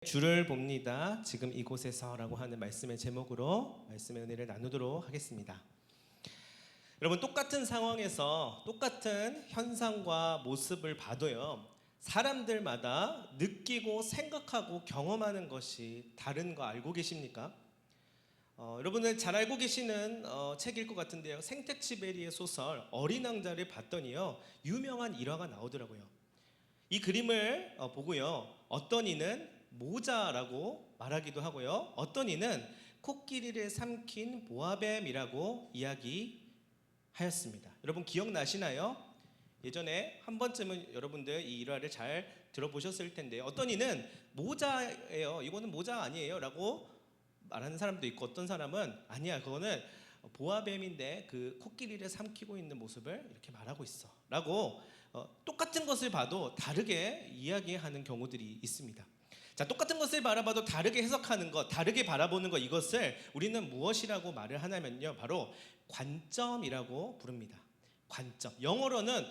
주를 봅니다. 지금 이곳에서라고 하는 말씀의 제목으로 말씀의 은혜를 나누도록 하겠습니다. 여러분, 똑같은 상황에서 똑같은 현상과 모습을 봐도요, 사람들마다 느끼고 생각하고 경험하는 것이 다른 거 알고 계십니까? 여러분은 잘 알고 계시는 책일 것 같은데요, 생텍쥐베리의 소설 어린 왕자를 봤더니요, 유명한 일화가 나오더라고요. 이 그림을 보고요, 어떤 이는 모자라고 말하기도 하고요, 어떤 이는 코끼리를 삼킨 모아뱀이라고 이야기하였습니다. 여러분 기억나시나요? 예전에 한 번쯤은 여러분들 이 일화를 잘 들어보셨을 텐데, 어떤 이는 모자예요, 이거는 모자 아니에요 라고 말하는 사람도 있고, 어떤 사람은 아니야, 그거는 보아뱀인데 그 코끼리를 삼키고 있는 모습을 이렇게 말하고 있어 라고 똑같은 것을 봐도 다르게 이야기하는 경우들이 있습니다. 자, 똑같은 것을 바라봐도 다르게 해석하는 것, 다르게 바라보는 것, 이것을 우리는 무엇이라고 말을 하냐면요, 바로 관점이라고 부릅니다. 관점. 영어로는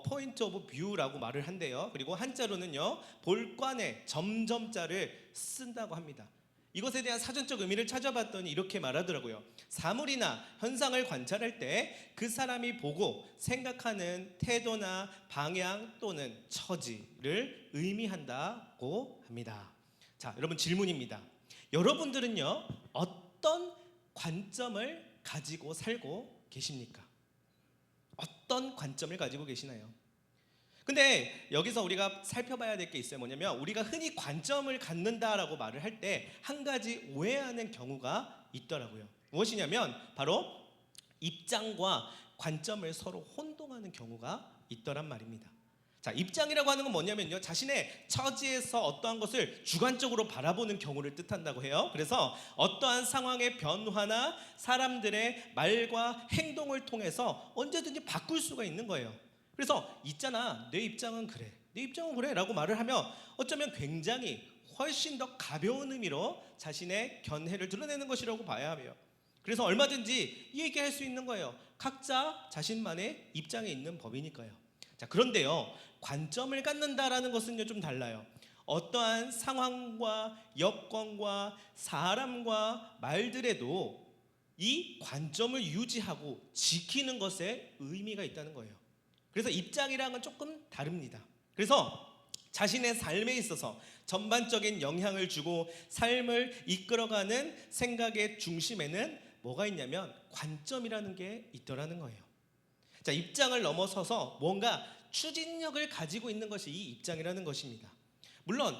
point of view라고 말을 한대요. 그리고 한자로는요, 볼관의 점점자를 쓴다고 합니다. 이것에 대한 사전적 의미를 찾아봤더니 이렇게 말하더라고요. 사물이나 현상을 관찰할 때 그 사람이 보고 생각하는 태도나 방향 또는 처지를 의미한다고 합니다. 자, 여러분 질문입니다. 여러분들은요, 어떤 관점을 가지고 살고 계십니까? 어떤 관점을 가지고 계시나요? 근데 여기서 우리가 살펴봐야 될 게 있어요. 뭐냐면, 우리가 흔히 관점을 갖는다라고 말을 할 때 한 가지 오해하는 경우가 있더라고요. 무엇이냐면 바로 입장과 관점을 서로 혼동하는 경우가 있더란 말입니다. 자, 입장이라고 하는 건 뭐냐면요, 자신의 처지에서 어떠한 것을 주관적으로 바라보는 경우를 뜻한다고 해요. 그래서 어떠한 상황의 변화나 사람들의 말과 행동을 통해서 언제든지 바꿀 수가 있는 거예요. 그래서 있잖아, 내 입장은 그래, 내 입장은 그래 라고 말을 하면 어쩌면 굉장히 훨씬 더 가벼운 의미로 자신의 견해를 드러내는 것이라고 봐야 해요. 그래서 얼마든지 얘기할 수 있는 거예요. 각자 자신만의 입장에 있는 법이니까요. 자, 그런데요, 관점을 갖는다라는 것은요, 좀 달라요. 어떠한 상황과 여건과 사람과 말들에도 이 관점을 유지하고 지키는 것에 의미가 있다는 거예요. 그래서 입장이랑은 조금 다릅니다. 그래서 자신의 삶에 있어서 전반적인 영향을 주고 삶을 이끌어가는 생각의 중심에는 뭐가 있냐면 관점이라는 게 있더라는 거예요. 자, 입장을 넘어서서 뭔가 추진력을 가지고 있는 것이 이 입장이라는 것입니다. 물론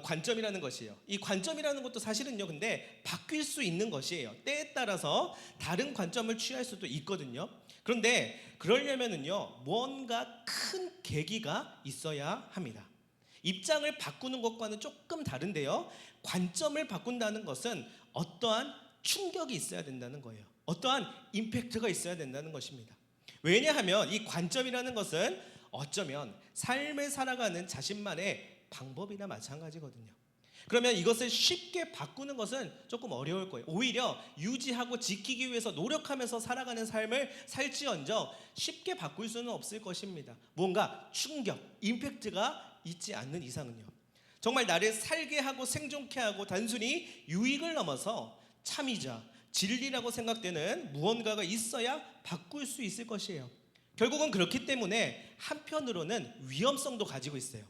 관점이라는 것이에요. 이 관점이라는 것도 사실은요, 근데 바뀔 수 있는 것이에요. 때에 따라서 다른 관점을 취할 수도 있거든요. 그런데 그러려면은요, 뭔가 큰 계기가 있어야 합니다. 입장을 바꾸는 것과는 조금 다른데요, 관점을 바꾼다는 것은 어떠한 충격이 있어야 된다는 거예요. 어떠한 임팩트가 있어야 된다는 것입니다. 왜냐하면 이 관점이라는 것은 어쩌면 삶을 살아가는 자신만의 방법이나 마찬가지거든요. 그러면 이것을 쉽게 바꾸는 것은 조금 어려울 거예요. 오히려 유지하고 지키기 위해서 노력하면서 살아가는 삶을 살지언정 쉽게 바꿀 수는 없을 것입니다. 뭔가 충격, 임팩트가 있지 않는 이상은요. 정말 나를 살게 하고 생존케 하고 단순히 유익을 넘어서 참이자 진리라고 생각되는 무언가가 있어야 바꿀 수 있을 것이에요. 결국은 그렇기 때문에 한편으로는 위험성도 가지고 있어요.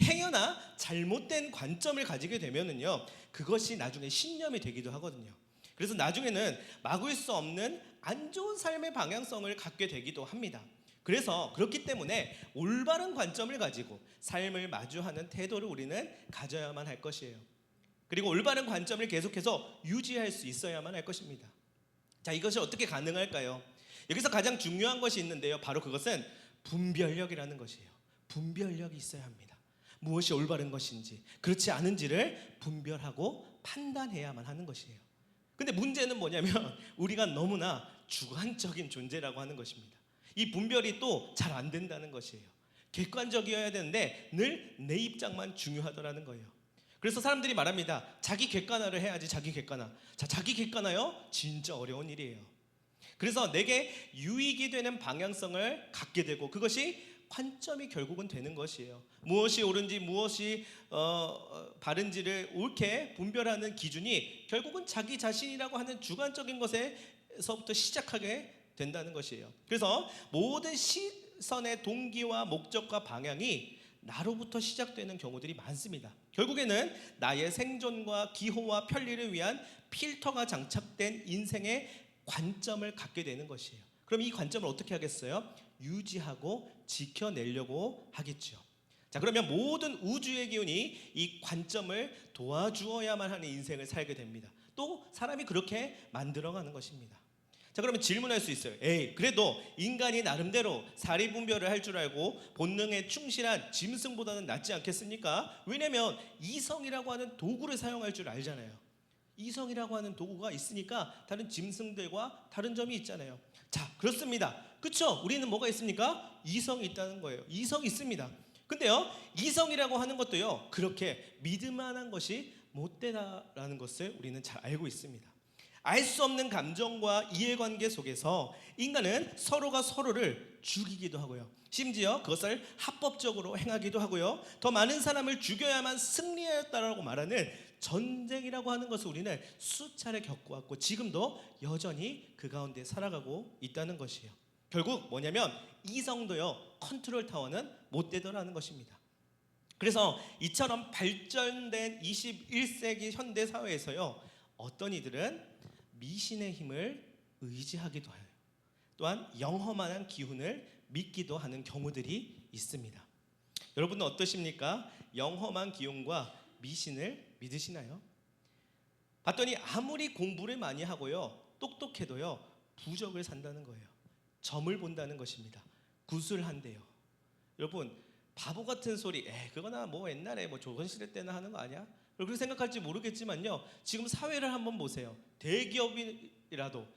행여나 잘못된 관점을 가지게 되면은요, 그것이 나중에 신념이 되기도 하거든요. 그래서 나중에는 막을 수 없는 안 좋은 삶의 방향성을 갖게 되기도 합니다. 그래서 그렇기 때문에 올바른 관점을 가지고 삶을 마주하는 태도를 우리는 가져야만 할 것이에요. 그리고 올바른 관점을 계속해서 유지할 수 있어야만 할 것입니다. 자, 이것이 어떻게 가능할까요? 여기서 가장 중요한 것이 있는데요, 바로 그것은 분별력이라는 것이에요. 분별력이 있어야 합니다. 무엇이 올바른 것인지 그렇지 않은지를 분별하고 판단해야만 하는 것이에요. 근데 문제는 뭐냐면 우리가 너무나 주관적인 존재라고 하는 것입니다. 이 분별이 또 잘 안 된다는 것이에요. 객관적이어야 되는데 늘 내 입장만 중요하더라는 거예요. 그래서 사람들이 말합니다. 자기 객관화를 해야지, 자기 객관화. 자, 자기 객관화요? 진짜 어려운 일이에요. 그래서 내게 유익이 되는 방향성을 갖게 되고 그것이 관점이 결국은 되는 것이에요. 무엇이 옳은지 무엇이 바른지를 옳게 분별하는 기준이 결국은 자기 자신이라고 하는 주관적인 것에서부터 시작하게 된다는 것이에요. 그래서 모든 시선의 동기와 목적과 방향이 나로부터 시작되는 경우들이 많습니다. 결국에는 나의 생존과 기호와 편리를 위한 필터가 장착된 인생의 관점을 갖게 되는 것이에요. 그럼 이 관점을 어떻게 하겠어요? 유지하고 지켜내려고 하겠죠. 자, 그러면 모든 우주의 기운이 이 관점을 도와주어야만 하는 인생을 살게 됩니다. 또 사람이 그렇게 만들어가는 것입니다. 자, 그러면 질문할 수 있어요. 그래도 인간이 나름대로 사리분별을 할 줄 알고 본능에 충실한 짐승보다는 낫지 않겠습니까? 왜냐하면 이성이라고 하는 도구를 사용할 줄 알잖아요. 이성이라고 하는 도구가 있으니까 다른 짐승들과 다른 점이 있잖아요. 자, 그렇습니다. 그렇죠? 우리는 뭐가 있습니까? 이성이 있다는 거예요. 이성이 있습니다. 근데요, 이성이라고 하는 것도요, 그렇게 믿을만한 것이 못 되다라는 것을 우리는 잘 알고 있습니다. 알 수 없는 감정과 이해관계 속에서 인간은 서로가 서로를 죽이기도 하고요, 심지어 그것을 합법적으로 행하기도 하고요, 더 많은 사람을 죽여야만 승리하였다라고 말하는 전쟁이라고 하는 것을 우리는 수차례 겪어왔고 지금도 여전히 그 가운데 살아가고 있다는 것이에요. 결국 뭐냐면 이성도요, 컨트롤 타워는 못 되더라는 것입니다. 그래서 이처럼 발전된 21세기 현대 사회에서요, 어떤 이들은 미신의 힘을 의지하기도 해요. 또한 영험한 기운을 믿기도 하는 경우들이 있습니다. 여러분은 어떠십니까? 영험한 기운과 미신을 믿으시나요? 봤더니 아무리 공부를 많이 하고요, 똑똑해도요, 부적을 산다는 거예요. 점을 본다는 것입니다. 구술한대요. 여러분, 바보 같은 소리, 그거나 뭐 옛날에 뭐 조선시대 때나 하는 거 아니야? 그렇게 생각할지 모르겠지만요, 지금 사회를 한번 보세요. 대기업이라도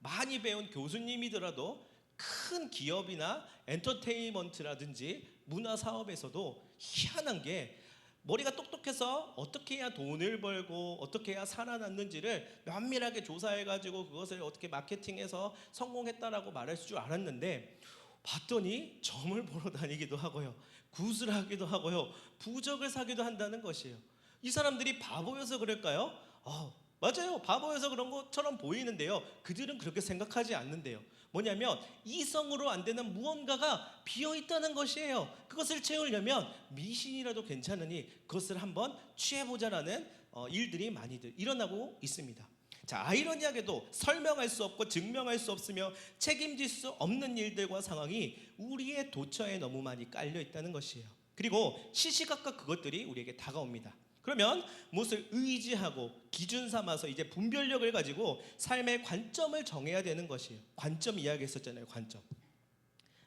많이 배운 교수님이더라도 큰 기업이나 엔터테인먼트라든지 문화 사업에서도 희한한 게 머리가 똑똑해서 어떻게 해야 돈을 벌고 어떻게 해야 살아남는지를 면밀하게 조사해가지고 그것을 어떻게 마케팅해서 성공했다라고 말할 줄 알았는데, 봤더니 점을 보러 다니기도 하고요, 구슬하기도 하고요, 부적을 사기도 한다는 것이에요. 이 사람들이 바보여서 그럴까요? 맞아요. 바보여서 그런 것처럼 보이는데요, 그들은 그렇게 생각하지 않는데요. 뭐냐면 이성으로 안 되는 무언가가 비어있다는 것이에요. 그것을 채우려면 미신이라도 괜찮으니 그것을 한번 취해보자라는 일들이 많이들 일어나고 있습니다. 자, 아이러니하게도 설명할 수 없고 증명할 수 없으며 책임질 수 없는 일들과 상황이 우리의 도처에 너무 많이 깔려 있다는 것이에요. 그리고 시시각각 그것들이 우리에게 다가옵니다. 그러면 무엇을 의지하고 기준 삼아서 이제 분별력을 가지고 삶의 관점을 정해야 되는 것이에요. 관점 이야기했었잖아요. 관점.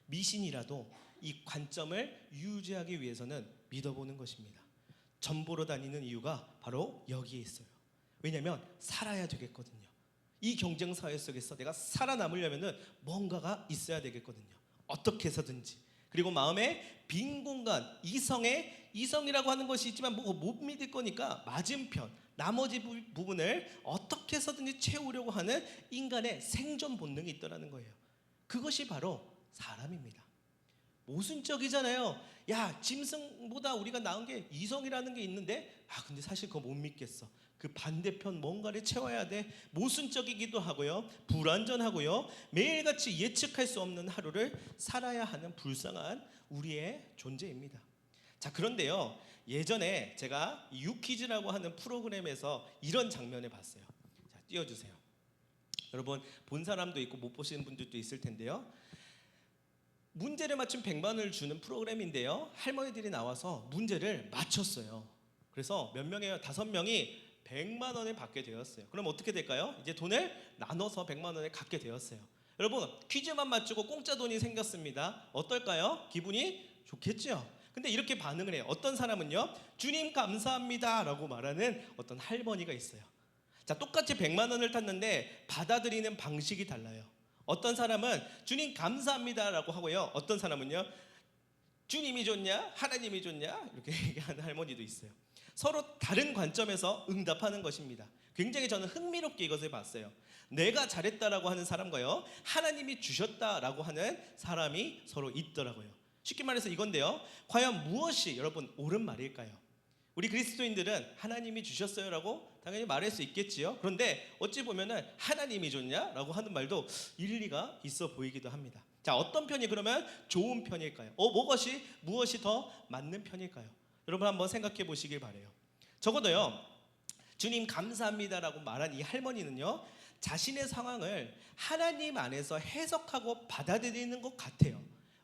미신이라도 이 관점을 유지하기 위해서는 믿어보는 것입니다. 점 보러 다니는 이유가 바로 여기에 있어요. 왜냐하면 살아야 되겠거든요. 이 경쟁 사회 속에서 내가 살아남으려면 뭔가가 있어야 되겠거든요. 어떻게 해서든지. 그리고 마음에 빈 공간, 이성이라고 하는 것이 있지만 못 믿을 거니까 맞은편, 나머지 부분을 어떻게 해서든지 채우려고 하는 인간의 생존 본능이 있더라는 거예요. 그것이 바로 사람입니다. 모순적이잖아요. 야, 짐승보다 우리가 나은 게 이성이라는 게 있는데, 근데 사실 그거 못 믿겠어. 그 반대편 뭔가를 채워야 돼. 모순적이기도 하고요, 불완전하고요, 매일같이 예측할 수 없는 하루를 살아야 하는 불쌍한 우리의 존재입니다. 자, 그런데요, 예전에 제가 유퀴즈라고 하는 프로그램에서 이런 장면을 봤어요. 자, 띄워주세요. 여러분, 본 사람도 있고 못 보시는 분들도 있을 텐데요, 문제를 맞춘 100만 원을 주는 프로그램인데요, 할머니들이 나와서 문제를 맞췄어요. 그래서 몇 명이에요? 5명이 100만 원을 받게 되었어요. 그럼 어떻게 될까요? 이제 돈을 나눠서 100만 원을 갖게 되었어요. 여러분, 퀴즈만 맞추고 공짜 돈이 생겼습니다. 어떨까요? 기분이 좋겠죠? 근데 이렇게 반응을 해요. 어떤 사람은요, 주님 감사합니다 라고 말하는 어떤 할머니가 있어요. 자, 똑같이 100만 원을 탔는데 받아들이는 방식이 달라요. 어떤 사람은 주님 감사합니다 라고 하고요, 어떤 사람은요, 주님이 좋냐 하나님이 좋냐 이렇게 얘기하는 할머니도 있어요. 서로 다른 관점에서 응답하는 것입니다. 굉장히 저는 흥미롭게 이것을 봤어요. 내가 잘했다라고 하는 사람과요, 하나님이 주셨다라고 하는 사람이 서로 있더라고요. 쉽게 말해서 이건데요. 과연 무엇이 여러분 옳은 말일까요? 우리 그리스도인들은 하나님이 주셨어요라고 당연히 말할 수 있겠지요. 그런데 어찌 보면은 하나님이 줬냐라고 하는 말도 일리가 있어 보이기도 합니다. 자, 어떤 편이 그러면 좋은 편일까요? 무엇이 더 맞는 편일까요? 여러분 한번 생각해 보시길 바래요. 적어도요, 주님 감사합니다라고 말한 이 할머니는요, 자신의 상황을 하나님 안에서 해석하고 받아들이는 것 같아요.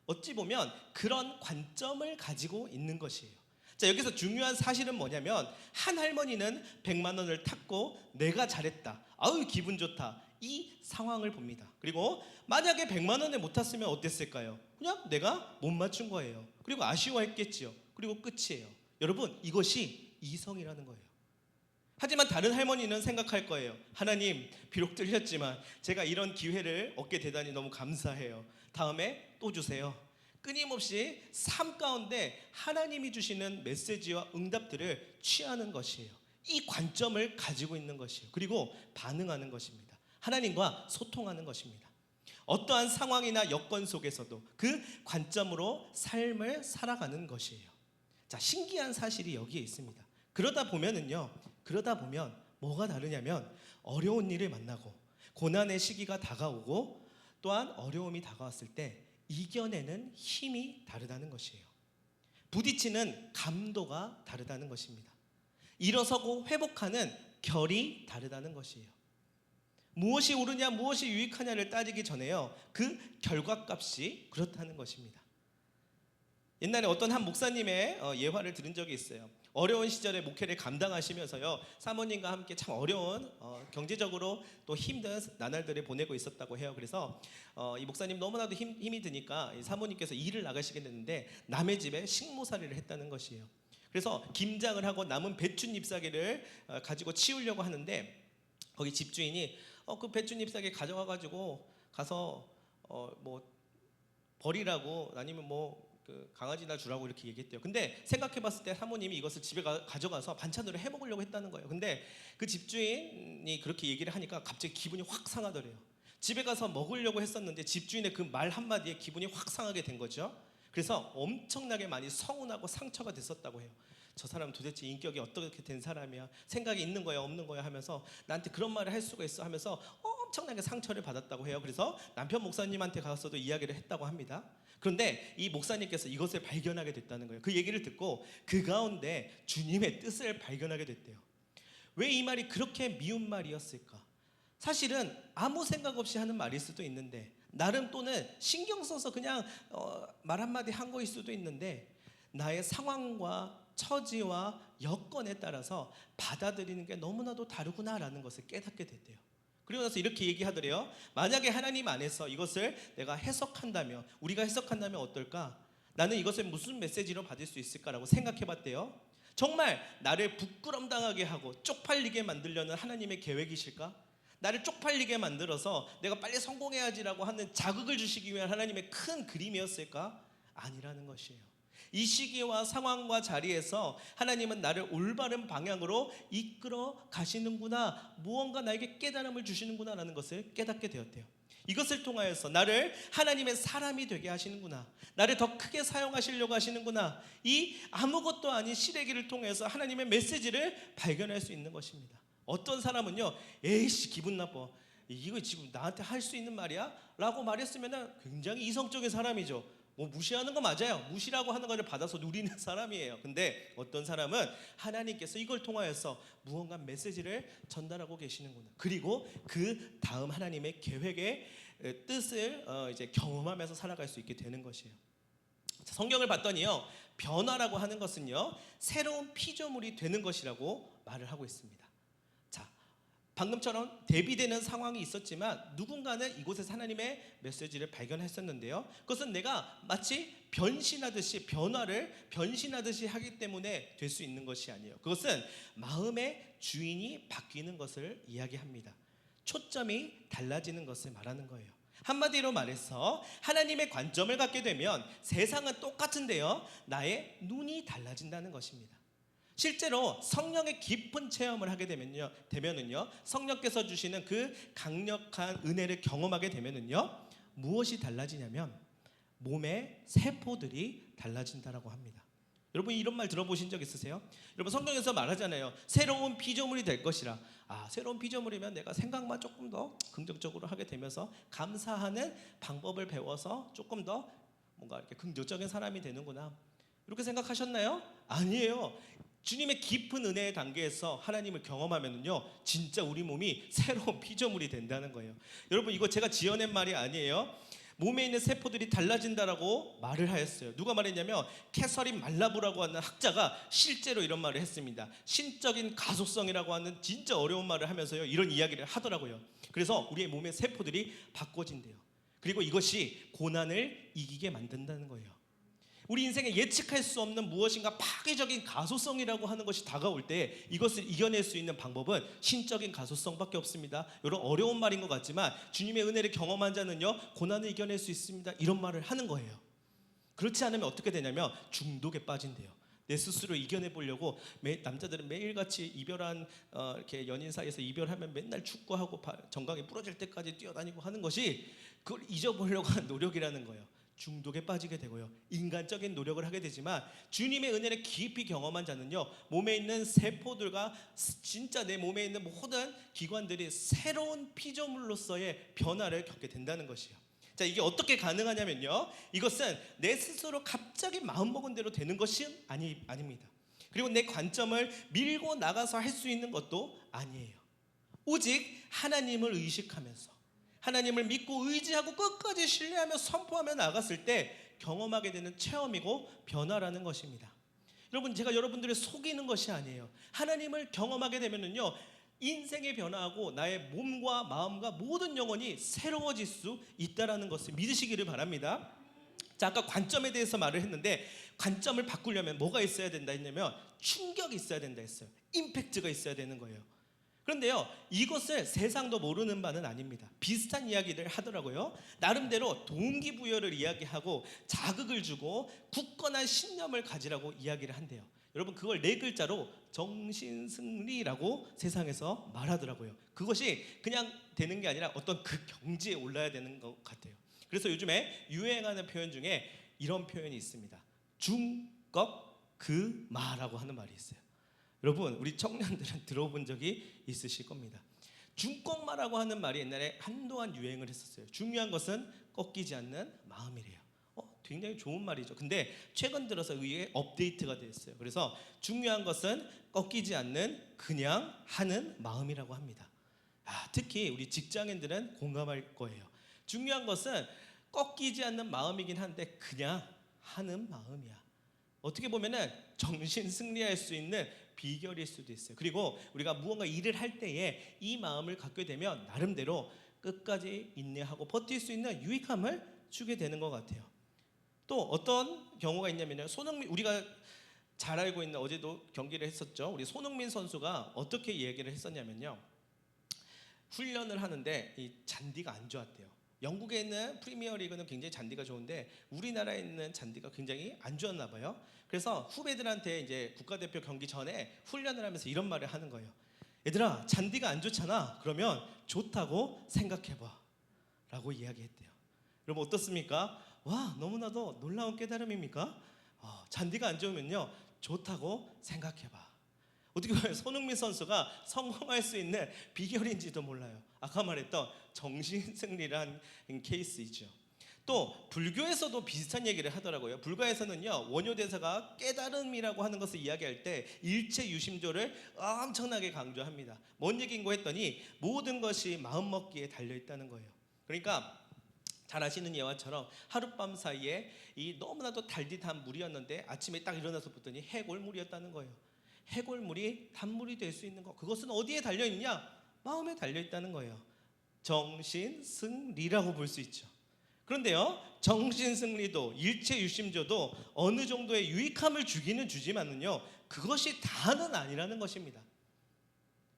어찌 보면 그런 관점을 가지고 있는 것이에요. 자, 여기서 중요한 사실은 뭐냐면, 한 할머니는 100만 원을 탔고 내가 잘했다, 아우 기분 좋다, 이 상황을 봅니다. 그리고 만약에 100만 원에 못 탔으면 어땠을까요? 그냥 내가 못 맞춘 거예요. 그리고 아쉬워했겠지요. 그리고 끝이에요. 여러분, 이것이 이성이라는 거예요. 하지만 다른 할머니는 생각할 거예요. 하나님, 비록 틀렸지만 제가 이런 기회를 얻게 되다니 너무 감사해요. 다음에 또 주세요. 끊임없이 삶 가운데 하나님이 주시는 메시지와 응답들을 취하는 것이에요. 이 관점을 가지고 있는 것이에요. 그리고 반응하는 것입니다. 하나님과 소통하는 것입니다. 어떠한 상황이나 여건 속에서도 그 관점으로 삶을 살아가는 것이에요. 자, 신기한 사실이 여기에 있습니다. 그러다 보면 뭐가 다르냐면, 어려운 일을 만나고 고난의 시기가 다가오고 또한 어려움이 다가왔을 때 이겨내는 힘이 다르다는 것이에요. 부딪히는 감도가 다르다는 것입니다. 일어서고 회복하는 결이 다르다는 것이에요. 무엇이 옳으냐 무엇이 유익하냐를 따지기 전에요, 그 결과값이 그렇다는 것입니다. 옛날에 어떤 한 목사님의 예화를 들은 적이 있어요. 어려운 시절에 목회를 감당하시면서요, 사모님과 함께 참 어려운 경제적으로 또 힘든 나날들을 보내고 있었다고 해요. 그래서 이 목사님 너무나도 힘이 드니까 이 사모님께서 일을 나가시게 됐는데 남의 집에 식모살이를 했다는 것이에요. 그래서 김장을 하고 남은 배춧 잎사귀를 가지고 치우려고 하는데, 거기 집주인이 그 배춧 잎사귀 가져가가지고 가서 뭐 버리라고, 아니면 그 강아지나 주라고 이렇게 얘기했대요. 근데 생각해봤을 때 사모님이 이것을 집에 가져가서 반찬으로 해먹으려고 했다는 거예요. 근데 그 집주인이 그렇게 얘기를 하니까 갑자기 기분이 확 상하더래요. 집에 가서 먹으려고 했었는데 집주인의 그 말 한마디에 기분이 확 상하게 된 거죠. 그래서 엄청나게 많이 서운하고 상처가 됐었다고 해요. 저 사람 도대체 인격이 어떻게 된 사람이야, 생각이 있는 거야 없는 거야 하면서 나한테 그런 말을 할 수가 있어 하면서 엄청나게 상처를 받았다고 해요. 그래서 남편 목사님한테 가서도 이야기를 했다고 합니다. 그런데 이 목사님께서 이것을 발견하게 됐다는 거예요. 그 얘기를 듣고 그 가운데 주님의 뜻을 발견하게 됐대요. 왜 이 말이 그렇게 미운 말이었을까? 사실은 아무 생각 없이 하는 말일 수도 있는데, 나름 또는 신경 써서 그냥 말 한마디 한 거일 수도 있는데, 나의 상황과 처지와 여건에 따라서 받아들이는 게 너무나도 다르구나라는 것을 깨닫게 됐대요. 그리고 나서 이렇게 얘기하더래요. 만약에 하나님 안에서 이것을 내가 해석한다면, 우리가 해석한다면 어떨까? 나는 이것을 무슨 메시지로 받을 수 있을까라고 생각해 봤대요. 정말 나를 부끄럼당하게 하고 쪽팔리게 만들려는 하나님의 계획이실까? 나를 쪽팔리게 만들어서 내가 빨리 성공해야지라고 하는 자극을 주시기 위한 하나님의 큰 그림이었을까? 아니라는 것이에요. 이 시기와 상황과 자리에서 하나님은 나를 올바른 방향으로 이끌어 가시는구나, 무언가 나에게 깨달음을 주시는구나 라는 것을 깨닫게 되었대요. 이것을 통하여서 나를 하나님의 사람이 되게 하시는구나, 나를 더 크게 사용하시려고 하시는구나, 이 아무것도 아닌 시래기를 통해서 하나님의 메시지를 발견할 수 있는 것입니다. 어떤 사람은요, 에이씨 기분 나빠, 이거 지금 나한테 할 수 있는 말이야? 라고 말했으면 굉장히 이성적인 사람이죠. 무시하는 거 맞아요. 무시라고 하는 것을 받아서 누리는 사람이에요. 근데 어떤 사람은 하나님께서 이걸 통하여서 무언가 메시지를 전달하고 계시는구나, 그리고 그 다음 하나님의 계획의 뜻을 이제 경험하면서 살아갈 수 있게 되는 것이에요. 성경을 봤더니요, 변화라고 하는 것은요, 새로운 피조물이 되는 것이라고 말을 하고 있습니다. 방금처럼 대비되는 상황이 있었지만 누군가는 이곳에서 하나님의 메시지를 발견했었는데요, 그것은 내가 마치 변신하듯이 하기 때문에 될 수 있는 것이 아니에요. 그것은 마음의 주인이 바뀌는 것을 이야기합니다. 초점이 달라지는 것을 말하는 거예요. 한마디로 말해서 하나님의 관점을 갖게 되면 세상은 똑같은데요, 나의 눈이 달라진다는 것입니다. 실제로 성령의 깊은 체험을 하게 되면은요, 성령께서 주시는 그 강력한 은혜를 경험하게 되면은요, 무엇이 달라지냐면 몸의 세포들이 달라진다라고 합니다. 여러분 이런 말 들어보신 적 있으세요? 여러분 성경에서 말하잖아요. 새로운 피조물이 될 것이라. 새로운 피조물이면 내가 생각만 조금 더 긍정적으로 하게 되면서 감사하는 방법을 배워서 조금 더 뭔가 이렇게 긍정적인 사람이 되는구나. 이렇게 생각하셨나요? 아니에요. 주님의 깊은 은혜의 단계에서 하나님을 경험하면요, 진짜 우리 몸이 새로운 피조물이 된다는 거예요. 여러분 이거 제가 지어낸 말이 아니에요. 몸에 있는 세포들이 달라진다라고 말을 하였어요. 누가 말했냐면 캐서린 말라브라고 하는 학자가 실제로 이런 말을 했습니다. 신적인 가소성이라고 하는 진짜 어려운 말을 하면서요, 이런 이야기를 하더라고요. 그래서 우리의 몸의 세포들이 바꿔진대요. 그리고 이것이 고난을 이기게 만든다는 거예요. 우리 인생에 예측할 수 없는 무엇인가 파괴적인 가소성이라고 하는 것이 다가올 때 이것을 이겨낼 수 있는 방법은 신적인 가소성밖에 없습니다. 이런 어려운 말인 것 같지만 주님의 은혜를 경험한 자는요, 고난을 이겨낼 수 있습니다. 이런 말을 하는 거예요. 그렇지 않으면 어떻게 되냐면 중독에 빠진대요. 내 스스로 이겨내 보려고 남자들은 매일같이 이별한 이렇게 연인 사이에서 이별하면 맨날 축구하고 정강이 부러질 때까지 뛰어다니고 하는 것이 그걸 잊어보려고 하는 노력이라는 거예요. 중독에 빠지게 되고요, 인간적인 노력을 하게 되지만 주님의 은혜를 깊이 경험한 자는요, 몸에 있는 세포들과 진짜 내 몸에 있는 모든 기관들이 새로운 피조물로서의 변화를 겪게 된다는 것이에요. 자, 이게 어떻게 가능하냐면요, 이것은 내 스스로 갑자기 마음먹은 대로 되는 것이 아닙니다. 그리고 내 관점을 밀고 나가서 할 수 있는 것도 아니에요. 오직 하나님을 의식하면서 하나님을 믿고 의지하고 끝까지 신뢰하며 선포하며 나갔을 때 경험하게 되는 체험이고 변화라는 것입니다. 여러분, 제가 여러분들을 속이는 것이 아니에요. 하나님을 경험하게 되면은요, 인생이 변화하고 나의 몸과 마음과 모든 영혼이 새로워질 수 있다라는 것을 믿으시기를 바랍니다. 자, 아까 관점에 대해서 말을 했는데 관점을 바꾸려면 뭐가 있어야 된다 했냐면 충격이 있어야 된다 했어요. 임팩트가 있어야 되는 거예요. 그런데요, 이것을 세상도 모르는 바는 아닙니다. 비슷한 이야기를 하더라고요. 나름대로 동기부여를 이야기하고 자극을 주고 굳건한 신념을 가지라고 이야기를 한대요. 여러분, 그걸 4글자로 정신승리라고 세상에서 말하더라고요. 그것이 그냥 되는 게 아니라 어떤 그 경지에 올라야 되는 것 같아요. 그래서 요즘에 유행하는 표현 중에 이런 표현이 있습니다. 중꺾그마라고 하는 말이 있어요. 여러분, 우리 청년들은 들어본 적이 있으실 겁니다. 중꺾마라고 하는 말이 옛날에 한동안 유행을 했었어요. 중요한 것은 꺾이지 않는 마음이래요. 굉장히 좋은 말이죠. 근데 최근 들어서 의외에 업데이트가 됐어요. 그래서 중요한 것은 꺾이지 않는 그냥 하는 마음이라고 합니다. 특히 우리 직장인들은 공감할 거예요. 중요한 것은 꺾이지 않는 마음이긴 한데 그냥 하는 마음이야. 어떻게 보면은 정신 승리할 수 있는 비결일 수도 있어요. 그리고 우리가 무언가 일을 할 때에 이 마음을 갖게 되면 나름대로 끝까지 인내하고 버틸 수 있는 유익함을 주게 되는 것 같아요. 또 어떤 경우가 있냐면요, 우리가 잘 알고 있는, 어제도 경기를 했었죠. 우리 손흥민 선수가 어떻게 얘기를 했었냐면요, 훈련을 하는데 이 잔디가 안 좋았대요. 영국에 있는 프리미어 리그는 굉장히 잔디가 좋은데 우리나라에 있는 잔디가 굉장히 안 좋았나 봐요. 그래서 후배들한테 이제 국가대표 경기 전에 훈련을 하면서 이런 말을 하는 거예요. 얘들아, 잔디가 안 좋잖아. 그러면 좋다고 생각해봐 라고 이야기했대요. 여러분 어떻습니까? 와, 너무나도 놀라운 깨달음입니까? 잔디가 안 좋으면요, 좋다고 생각해봐. 어떻게 보면 손흥민 선수가 성공할 수 있는 비결인지도 몰라요. 아까 말했던 정신승리란 케이스이죠. 또 불교에서도 비슷한 얘기를 하더라고요. 불교에서는요, 원효대사가 깨달음이라고 하는 것을 이야기할 때 일체유심조를 엄청나게 강조합니다. 뭔 얘기인고 했더니 모든 것이 마음먹기에 달려있다는 거예요. 그러니까 잘 아시는 예화처럼 하룻밤 사이에 이 너무나도 달디단 물이었는데 아침에 딱 일어나서 봤더니 해골물이었다는 거예요. 해골물이 단물이 될 수 있는 것, 그것은 어디에 달려있냐? 마음에 달려있다는 거예요. 정신승리라고 볼 수 있죠. 그런데요, 정신승리도 일체유심조도 어느 정도의 유익함을 주기는 주지만은요, 그것이 다는 아니라는 것입니다.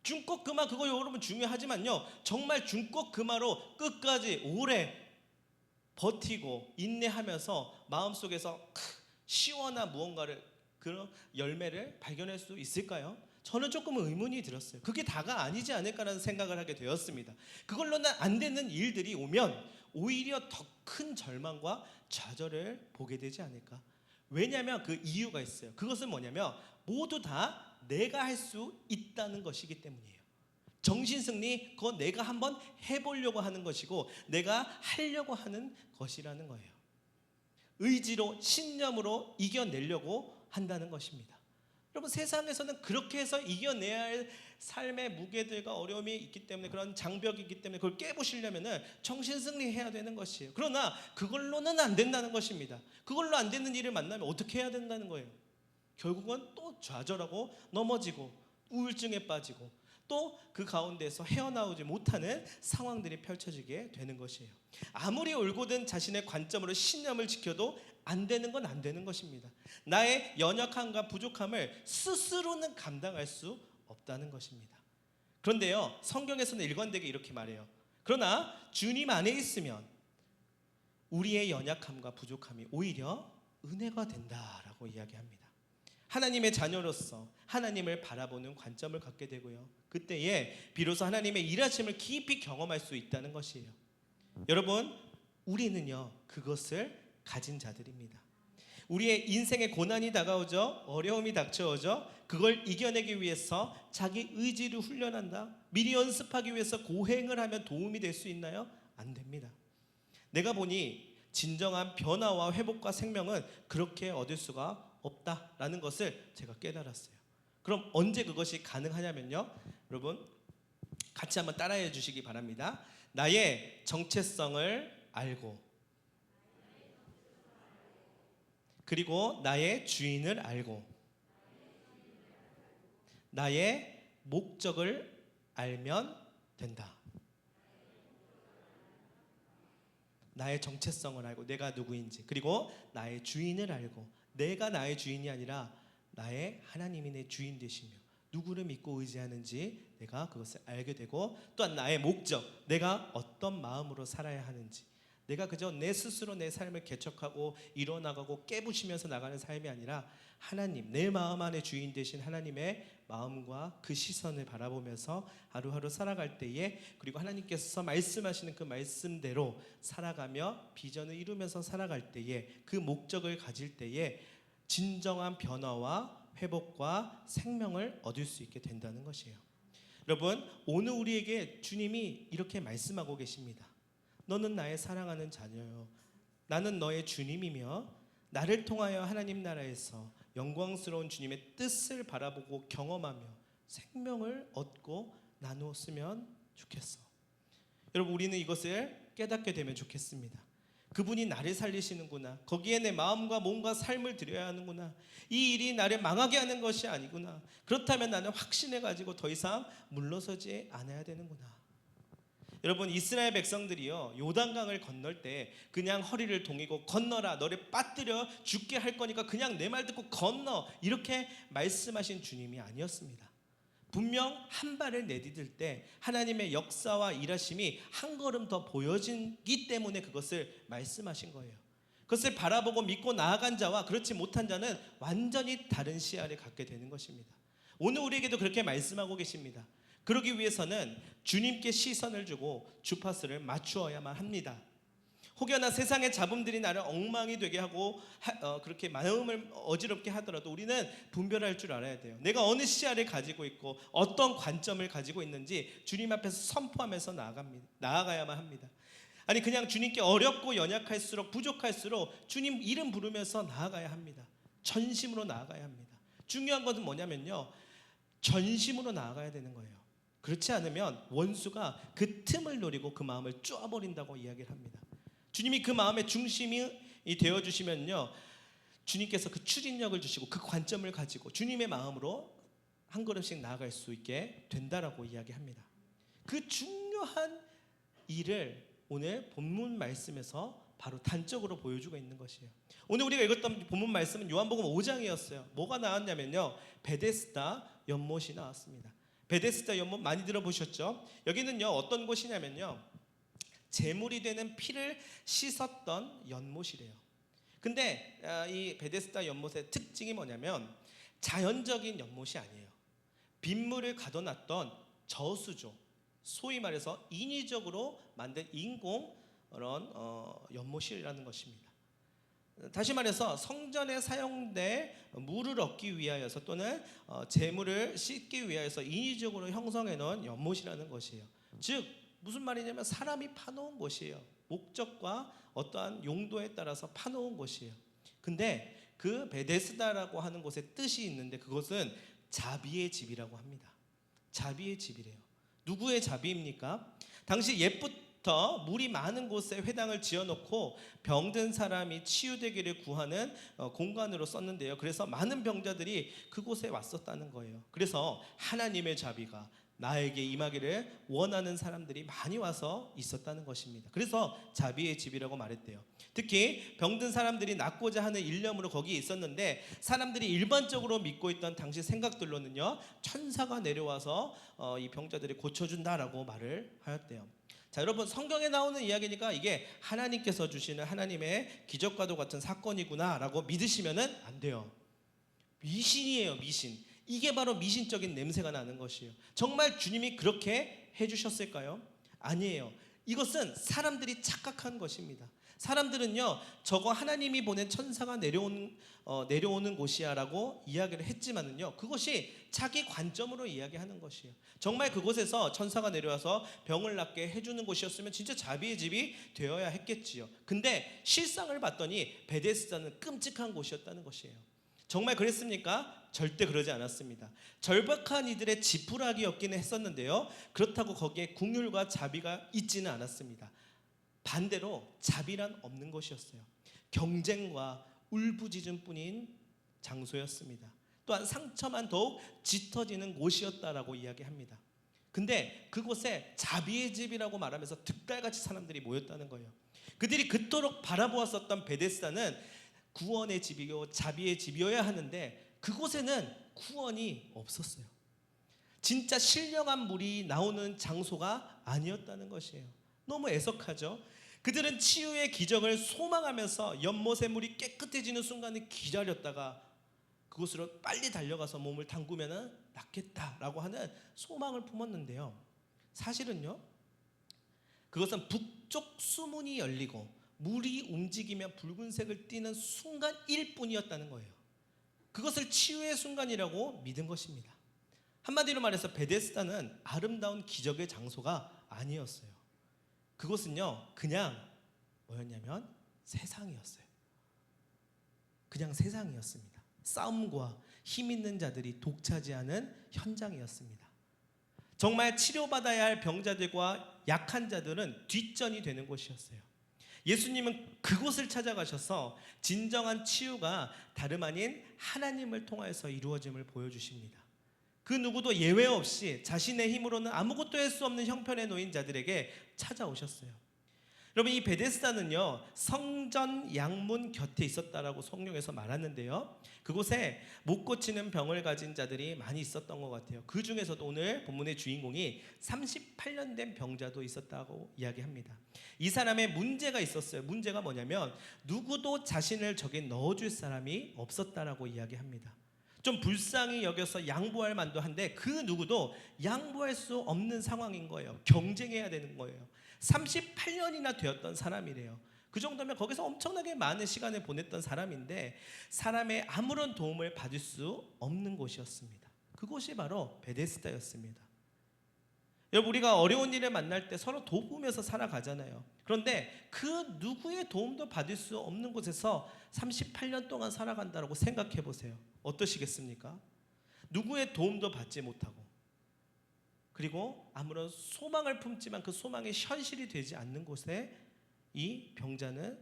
중꺾그마, 그거 여러분 중요하지만요, 정말 중꺾그마로 끝까지 오래 버티고 인내하면서 마음속에서 시원한 무언가를, 그런 열매를 발견할 수 있을까요? 저는 조금 의문이 들었어요. 그게 다가 아니지 않을까라는 생각을 하게 되었습니다. 그걸로는 안 되는 일들이 오면 오히려 더 큰 절망과 좌절을 보게 되지 않을까. 왜냐하면 그 이유가 있어요. 그것은 뭐냐면 모두 다 내가 할 수 있다는 것이기 때문이에요. 정신승리, 그건 내가 한번 해보려고 하는 것이고 내가 하려고 하는 것이라는 거예요. 의지로, 신념으로 이겨내려고 한다는 것입니다. 여러분, 세상에서는 그렇게 해서 이겨내야 할 삶의 무게들과 어려움이 있기 때문에, 그런 장벽이 있기 때문에 그걸 깨부시려면 정신승리해야 되는 것이에요. 그러나 그걸로는 안 된다는 것입니다. 그걸로 안 되는 일을 만나면 어떻게 해야 된다는 거예요? 결국은 또 좌절하고 넘어지고 우울증에 빠지고 또 그 가운데서 헤어나오지 못하는 상황들이 펼쳐지게 되는 것이에요. 아무리 올곧은 자신의 관점으로 신념을 지켜도 안 되는 건 안 되는 것입니다. 나의 연약함과 부족함을 스스로는 감당할 수 없다는 것입니다. 그런데요, 성경에서는 일관되게 이렇게 말해요. 그러나 주님 안에 있으면 우리의 연약함과 부족함이 오히려 은혜가 된다라고 이야기합니다. 하나님의 자녀로서 하나님을 바라보는 관점을 갖게 되고요. 그때에 비로소 하나님의 일하심을 깊이 경험할 수 있다는 것이에요. 여러분, 우리는요, 그것을 가진 자들입니다. 우리의 인생에 고난이 다가오죠. 어려움이 닥쳐오죠. 그걸 이겨내기 위해서 자기 의지를 훈련한다. 미리 연습하기 위해서 고행을 하면 도움이 될 수 있나요? 안 됩니다. 내가 보니 진정한 변화와 회복과 생명은 그렇게 얻을 수가 없다라는 것을 제가 깨달았어요. 그럼 언제 그것이 가능하냐면요, 여러분 같이 한번 따라해 주시기 바랍니다. 나의 정체성을 알고, 그리고 나의 주인을 알고, 나의 목적을 알면 된다. 나의 정체성을 알고 내가 누구인지, 그리고 나의 주인을 알고, 내가 나의 주인이 아니라 나의 하나님이 내 주인 되시며 누구를 믿고 의지하는지 내가 그것을 알게 되고, 또한 나의 목적, 내가 어떤 마음으로 살아야 하는지, 내가 그저 내 스스로 내 삶을 개척하고 이뤄나가고 깨부시면서 나가는 삶이 아니라 하나님, 내 마음 안에 주인 되신 하나님의 마음과 그 시선을 바라보면서 하루하루 살아갈 때에, 그리고 하나님께서 말씀하시는 그 말씀대로 살아가며 비전을 이루면서 살아갈 때에, 그 목적을 가질 때에 진정한 변화와 회복과 생명을 얻을 수 있게 된다는 것이에요. 여러분, 오늘 우리에게 주님이 이렇게 말씀하고 계십니다. 너는 나의 사랑하는 자녀요, 나는 너의 주님이며 나를 통하여 하나님 나라에서 영광스러운 주님의 뜻을 바라보고 경험하며 생명을 얻고 나누었으면 좋겠어. 여러분, 우리는 이것을 깨닫게 되면 좋겠습니다. 그분이 나를 살리시는구나, 거기에 내 마음과 몸과 삶을 드려야 하는구나, 이 일이 나를 망하게 하는 것이 아니구나, 그렇다면 나는 확신해 가지고 더 이상 물러서지 않아야 되는구나. 여러분, 이스라엘 백성들이요, 요단강을 건널 때 그냥 허리를 동이고 건너라, 너를 빠뜨려 죽게 할 거니까 그냥 내 말 듣고 건너, 이렇게 말씀하신 주님이 아니었습니다. 분명 한 발을 내디딜 때 하나님의 역사와 일하심이 한 걸음 더 보여지기 때문에 그것을 말씀하신 거예요. 그것을 바라보고 믿고 나아간 자와 그렇지 못한 자는 완전히 다른 시야를 갖게 되는 것입니다. 오늘 우리에게도 그렇게 말씀하고 계십니다. 그러기 위해서는 주님께 시선을 주고 주파수를 맞추어야만 합니다. 혹여나 세상의 잡음들이 나를 엉망이 되게 하고 그렇게 마음을 어지럽게 하더라도 우리는 분별할 줄 알아야 돼요. 내가 어느 시야를 가지고 있고 어떤 관점을 가지고 있는지 주님 앞에서 선포하면서 나아가야만 합니다. 아니, 그냥 주님께 어렵고 연약할수록, 부족할수록 주님 이름 부르면서 나아가야 합니다. 전심으로 나아가야 합니다. 중요한 것은 뭐냐면요, 전심으로 나아가야 되는 거예요. 그렇지 않으면 원수가 그 틈을 노리고 그 마음을 쪼아버린다고 이야기를 합니다. 주님이 그 마음의 중심이 되어주시면요, 주님께서 그 추진력을 주시고 그 관점을 가지고 주님의 마음으로 한 걸음씩 나아갈 수 있게 된다라고 이야기합니다. 그 중요한 일을 오늘 본문 말씀에서 바로 단적으로 보여주고 있는 것이에요. 오늘 우리가 읽었던 본문 말씀은 요한복음 5장이었어요. 뭐가 나왔냐면요, 베데스다 연못이 나왔습니다. 베데스다 연못 많이 들어보셨죠? 여기는요, 어떤 곳이냐면요, 제물이 되는 피를 씻었던 연못이래요. 근데 이 베데스다 연못의 특징이 뭐냐면 자연적인 연못이 아니에요. 빗물을 가둬놨던 저수조, 소위 말해서 인위적으로 만든 인공 그런 연못이라는 것입니다. 다시 말해서 성전에 사용될 물을 얻기 위하여서 또는 재물을 씻기 위하여서 인위적으로 형성해 놓은 연못이라는 것이에요. 즉 무슨 말이냐면 사람이 파놓은 곳이에요. 목적과 어떠한 용도에 따라서 파놓은 곳이에요. 근데 그 베데스다라고 하는 곳에 뜻이 있는데 그것은 자비의 집이라고 합니다. 자비의 집이래요. 누구의 자비입니까? 당시 옛부터 물이 많은 곳에 회당을 지어놓고 병든 사람이 치유되기를 구하는 공간으로 썼는데요. 그래서 많은 병자들이 그곳에 왔었다는 거예요. 그래서 하나님의 자비가 나에게 임하기를 원하는 사람들이 많이 와서 있었다는 것입니다. 그래서 자비의 집이라고 말했대요. 특히 병든 사람들이 낫고자 하는 일념으로 거기에 있었는데 사람들이 일반적으로 믿고 있던 당시 생각들로는요, 천사가 내려와서 이 병자들이 고쳐준다라고 말을 하였대요. 자, 여러분, 성경에 나오는 이야기니까 이게 하나님께서 주시는 하나님의 기적과도 같은 사건이구나라고 믿으시면은 안 돼요. 미신이에요, 미신. 이게 바로 미신적인 냄새가 나는 것이에요. 정말 주님이 그렇게 해주셨을까요? 아니에요. 이것은 사람들이 착각한 것입니다. 사람들은요, 저거 하나님이 보낸 천사가 내려오는 곳이야라고 이야기를 했지만은요, 그것이 자기 관점으로 이야기하는 것이에요. 정말 그곳에서 천사가 내려와서 병을 낫게 해주는 곳이었으면 진짜 자비의 집이 되어야 했겠지요. 근데 실상을 봤더니 베데스다는 끔찍한 곳이었다는 것이에요. 정말 그랬습니까? 절대 그러지 않았습니다. 절박한 이들의 지푸라기였기는 했었는데요, 그렇다고 거기에 긍휼과 자비가 있지는 않았습니다. 반대로 자비란 없는 것이었어요. 경쟁과 울부짖음뿐인 장소였습니다. 또한 상처만 더욱 짙어지는 곳이었다라고 이야기합니다. 근데 그곳에 자비의 집이라고 말하면서 득달같이 사람들이 모였다는 거예요. 그들이 그토록 바라보았었던 베데스다는 구원의 집이요 자비의 집이어야 하는데 그곳에는 구원이 없었어요. 진짜 신령한 물이 나오는 장소가 아니었다는 것이에요. 너무 애석하죠? 그들은 치유의 기적을 소망하면서 연못의 물이 깨끗해지는 순간을 기다렸다가 그곳으로 빨리 달려가서 몸을 담그면 낫겠다라고 하는 소망을 품었는데요, 사실은요, 그것은 북쪽 수문이 열리고 물이 움직이며 붉은색을 띠는 순간일 뿐이었다는 거예요. 그것을 치유의 순간이라고 믿은 것입니다. 한마디로 말해서 베데스다는 아름다운 기적의 장소가 아니었어요. 그것은요, 그냥 뭐였냐면 세상이었어요. 그냥 세상이었습니다. 싸움과 힘 있는 자들이 독차지하는 현장이었습니다. 정말 치료받아야 할 병자들과 약한 자들은 뒷전이 되는 곳이었어요. 예수님은 그곳을 찾아가셔서 진정한 치유가 다름 아닌 하나님을 통하여서 이루어짐을 보여주십니다. 그 누구도 예외 없이 자신의 힘으로는 아무것도 할 수 없는 형편에 놓인 자들에게 찾아오셨어요. 여러분, 이 베데스다는요, 성전 양문 곁에 있었다라고 성경에서 말하는데요, 그곳에 못 고치는 병을 가진 자들이 많이 있었던 것 같아요. 그 중에서도 오늘 본문의 주인공이 38년 된 병자도 있었다고 이야기합니다. 이 사람의 문제가 있었어요. 문제가 뭐냐면 누구도 자신을 저기 넣어줄 사람이 없었다라고 이야기합니다. 좀 불쌍히 여겨서 양보할 만도 한데 그 누구도 양보할 수 없는 상황인 거예요. 경쟁해야 되는 거예요. 38년이나 되었던 사람이래요. 그 정도면 거기서 엄청나게 많은 시간을 보냈던 사람인데 사람의 아무런 도움을 받을 수 없는 곳이었습니다. 그곳이 바로 베데스다였습니다. 여러분, 우리가 어려운 일을 만날 때 서로 도우면서 살아가잖아요. 그런데 그 누구의 도움도 받을 수 없는 곳에서 38년 동안 살아간다고 생각해 보세요. 어떠시겠습니까? 누구의 도움도 받지 못하고, 그리고 아무런 소망을 품지만 그 소망이 현실이 되지 않는 곳에 이 병자는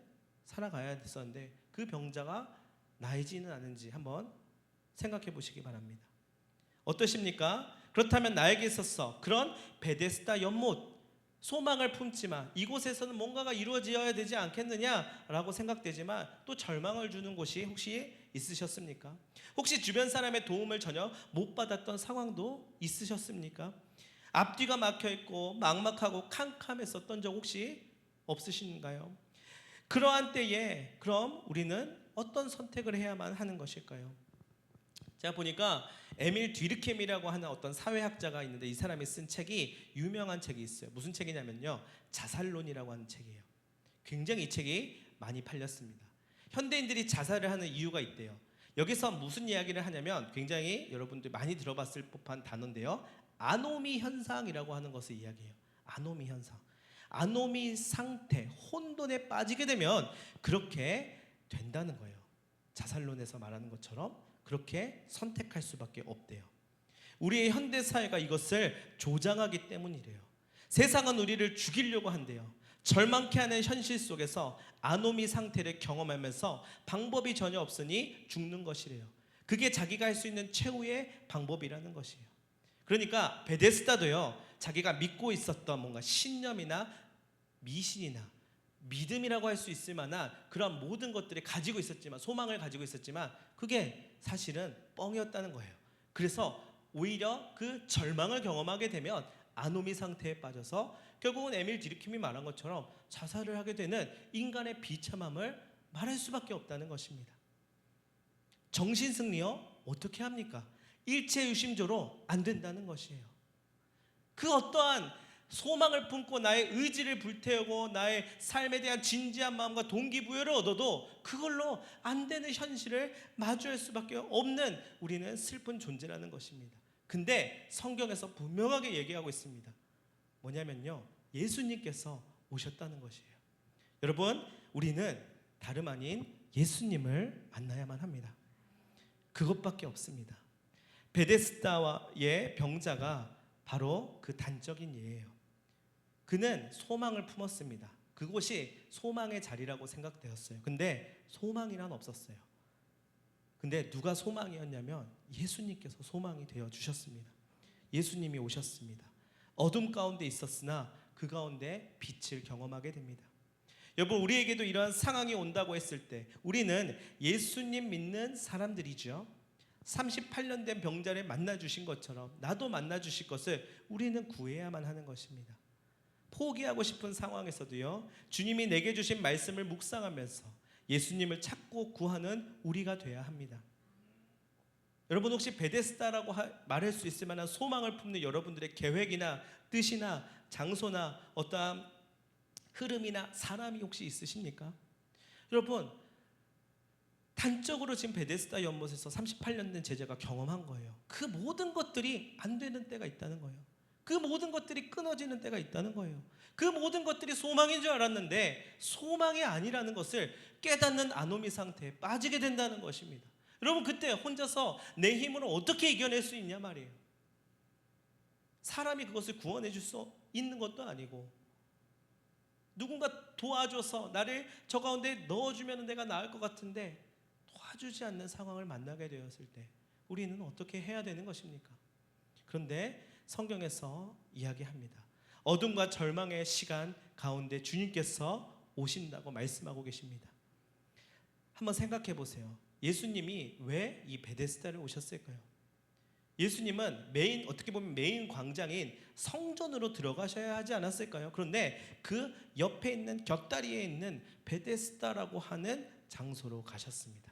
살아가야 됐었는데 그 병자가 나이지는 않은지 한번 생각해 보시기 바랍니다. 어떠십니까? 그렇다면 나에게 있어서 그런 베데스다 연못, 소망을 품지만 이곳에서는 뭔가가 이루어져야 되지 않겠느냐라고 생각되지만 또 절망을 주는 곳이 혹시 있으셨습니까? 혹시 주변 사람의 도움을 전혀 못 받았던 상황도 있으셨습니까? 앞뒤가 막혀있고 막막하고 캄캄했었던 적 혹시 없으신가요? 그러한 때에 그럼 우리는 어떤 선택을 해야만 하는 것일까요? 제가 보니까 에밀 뒤르켐이라고 하는 어떤 사회학자가 있는데 이 사람이 쓴 책이 유명한 책이 있어요. 무슨 책이냐면요, 자살론이라고 하는 책이에요. 굉장히 이 책이 많이 팔렸습니다. 현대인들이 자살을 하는 이유가 있대요. 여기서 무슨 이야기를 하냐면 굉장히 여러분들 많이 들어봤을 법한 단어인데요, 아노미 현상이라고 하는 것을 이야기해요. 아노미 현상, 아노미 상태, 혼돈에 빠지게 되면 그렇게 된다는 거예요. 자살론에서 말하는 것처럼 그렇게 선택할 수밖에 없대요. 우리의 현대 사회가 이것을 조장하기 때문이래요. 세상은 우리를 죽이려고 한대요. 절망케 하는 현실 속에서 아노미 상태를 경험하면서 방법이 전혀 없으니 죽는 것이래요. 그게 자기가 할 수 있는 최후의 방법이라는 것이에요. 그러니까 베데스다도요, 자기가 믿고 있었던 뭔가 신념이나 미신이나 믿음이라고 할 수 있을 만한 그런 모든 것들을 가지고 있었지만, 소망을 가지고 있었지만 그게 사실은 뻥이었다는 거예요. 그래서 오히려 그 절망을 경험하게 되면 아노미 상태에 빠져서 결국은 에밀 디르켐이 말한 것처럼 자살을 하게 되는 인간의 비참함을 말할 수밖에 없다는 것입니다. 정신승리요? 어떻게 합니까? 일체유심조로 안 된다는 것이에요. 그 어떠한 소망을 품고 나의 의지를 불태우고 나의 삶에 대한 진지한 마음과 동기부여를 얻어도 그걸로 안 되는 현실을 마주할 수밖에 없는 우리는 슬픈 존재라는 것입니다. 근데 성경에서 분명하게 얘기하고 있습니다. 뭐냐면요, 예수님께서 오셨다는 것이에요. 여러분, 우리는 다름 아닌 예수님을 만나야만 합니다. 그것밖에 없습니다. 베데스다의 병자가 바로 그 단적인 예예요. 그는 소망을 품었습니다. 그곳이 소망의 자리라고 생각되었어요. 근데 소망이란 없었어요. 근데 누가 소망이었냐면 예수님께서 소망이 되어 주셨습니다. 예수님이 오셨습니다. 어둠 가운데 있었으나 그 가운데 빛을 경험하게 됩니다. 여러분, 우리에게도 이러한 상황이 온다고 했을 때 우리는 예수님 믿는 사람들이죠. 38년 된 병자를 만나 주신 것처럼 나도 만나 주실 것을 우리는 구해야만 하는 것입니다. 포기하고 싶은 상황에서도요, 주님이 내게 주신 말씀을 묵상하면서 예수님을 찾고 구하는 우리가 돼야 합니다. 여러분, 혹시 베데스다라고 말할 수 있을 만한 소망을 품는 여러분들의 계획이나 뜻이나 장소나 어떠한 흐름이나 사람이 혹시 있으십니까? 여러분, 단적으로 지금 베데스다 연못에서 38년 된 제자가 경험한 거예요. 그 모든 것들이 안 되는 때가 있다는 거예요. 그 모든 것들이 끊어지는 때가 있다는 거예요. 그 모든 것들이 소망인 줄 알았는데 소망이 아니라는 것을 깨닫는 아노미 상태에 빠지게 된다는 것입니다. 여러분, 그때 혼자서 내 힘으로 어떻게 이겨낼 수 있냐 말이에요. 사람이 그것을 구원해 줄 수 있는 것도 아니고 누군가 도와줘서 나를 저 가운데 넣어주면 내가 나을 것 같은데 도와주지 않는 상황을 만나게 되었을 때 우리는 어떻게 해야 되는 것입니까? 그런데 성경에서 이야기합니다. 어둠과 절망의 시간 가운데 주님께서 오신다고 말씀하고 계십니다. 한번 생각해 보세요. 예수님이 왜 이 베데스다를 오셨을까요? 예수님은 어떻게 보면 메인 광장인 성전으로 들어가셔야 하지 않았을까요? 그런데 그 옆에 있는 곁다리에 있는 베데스다라고 하는 장소로 가셨습니다.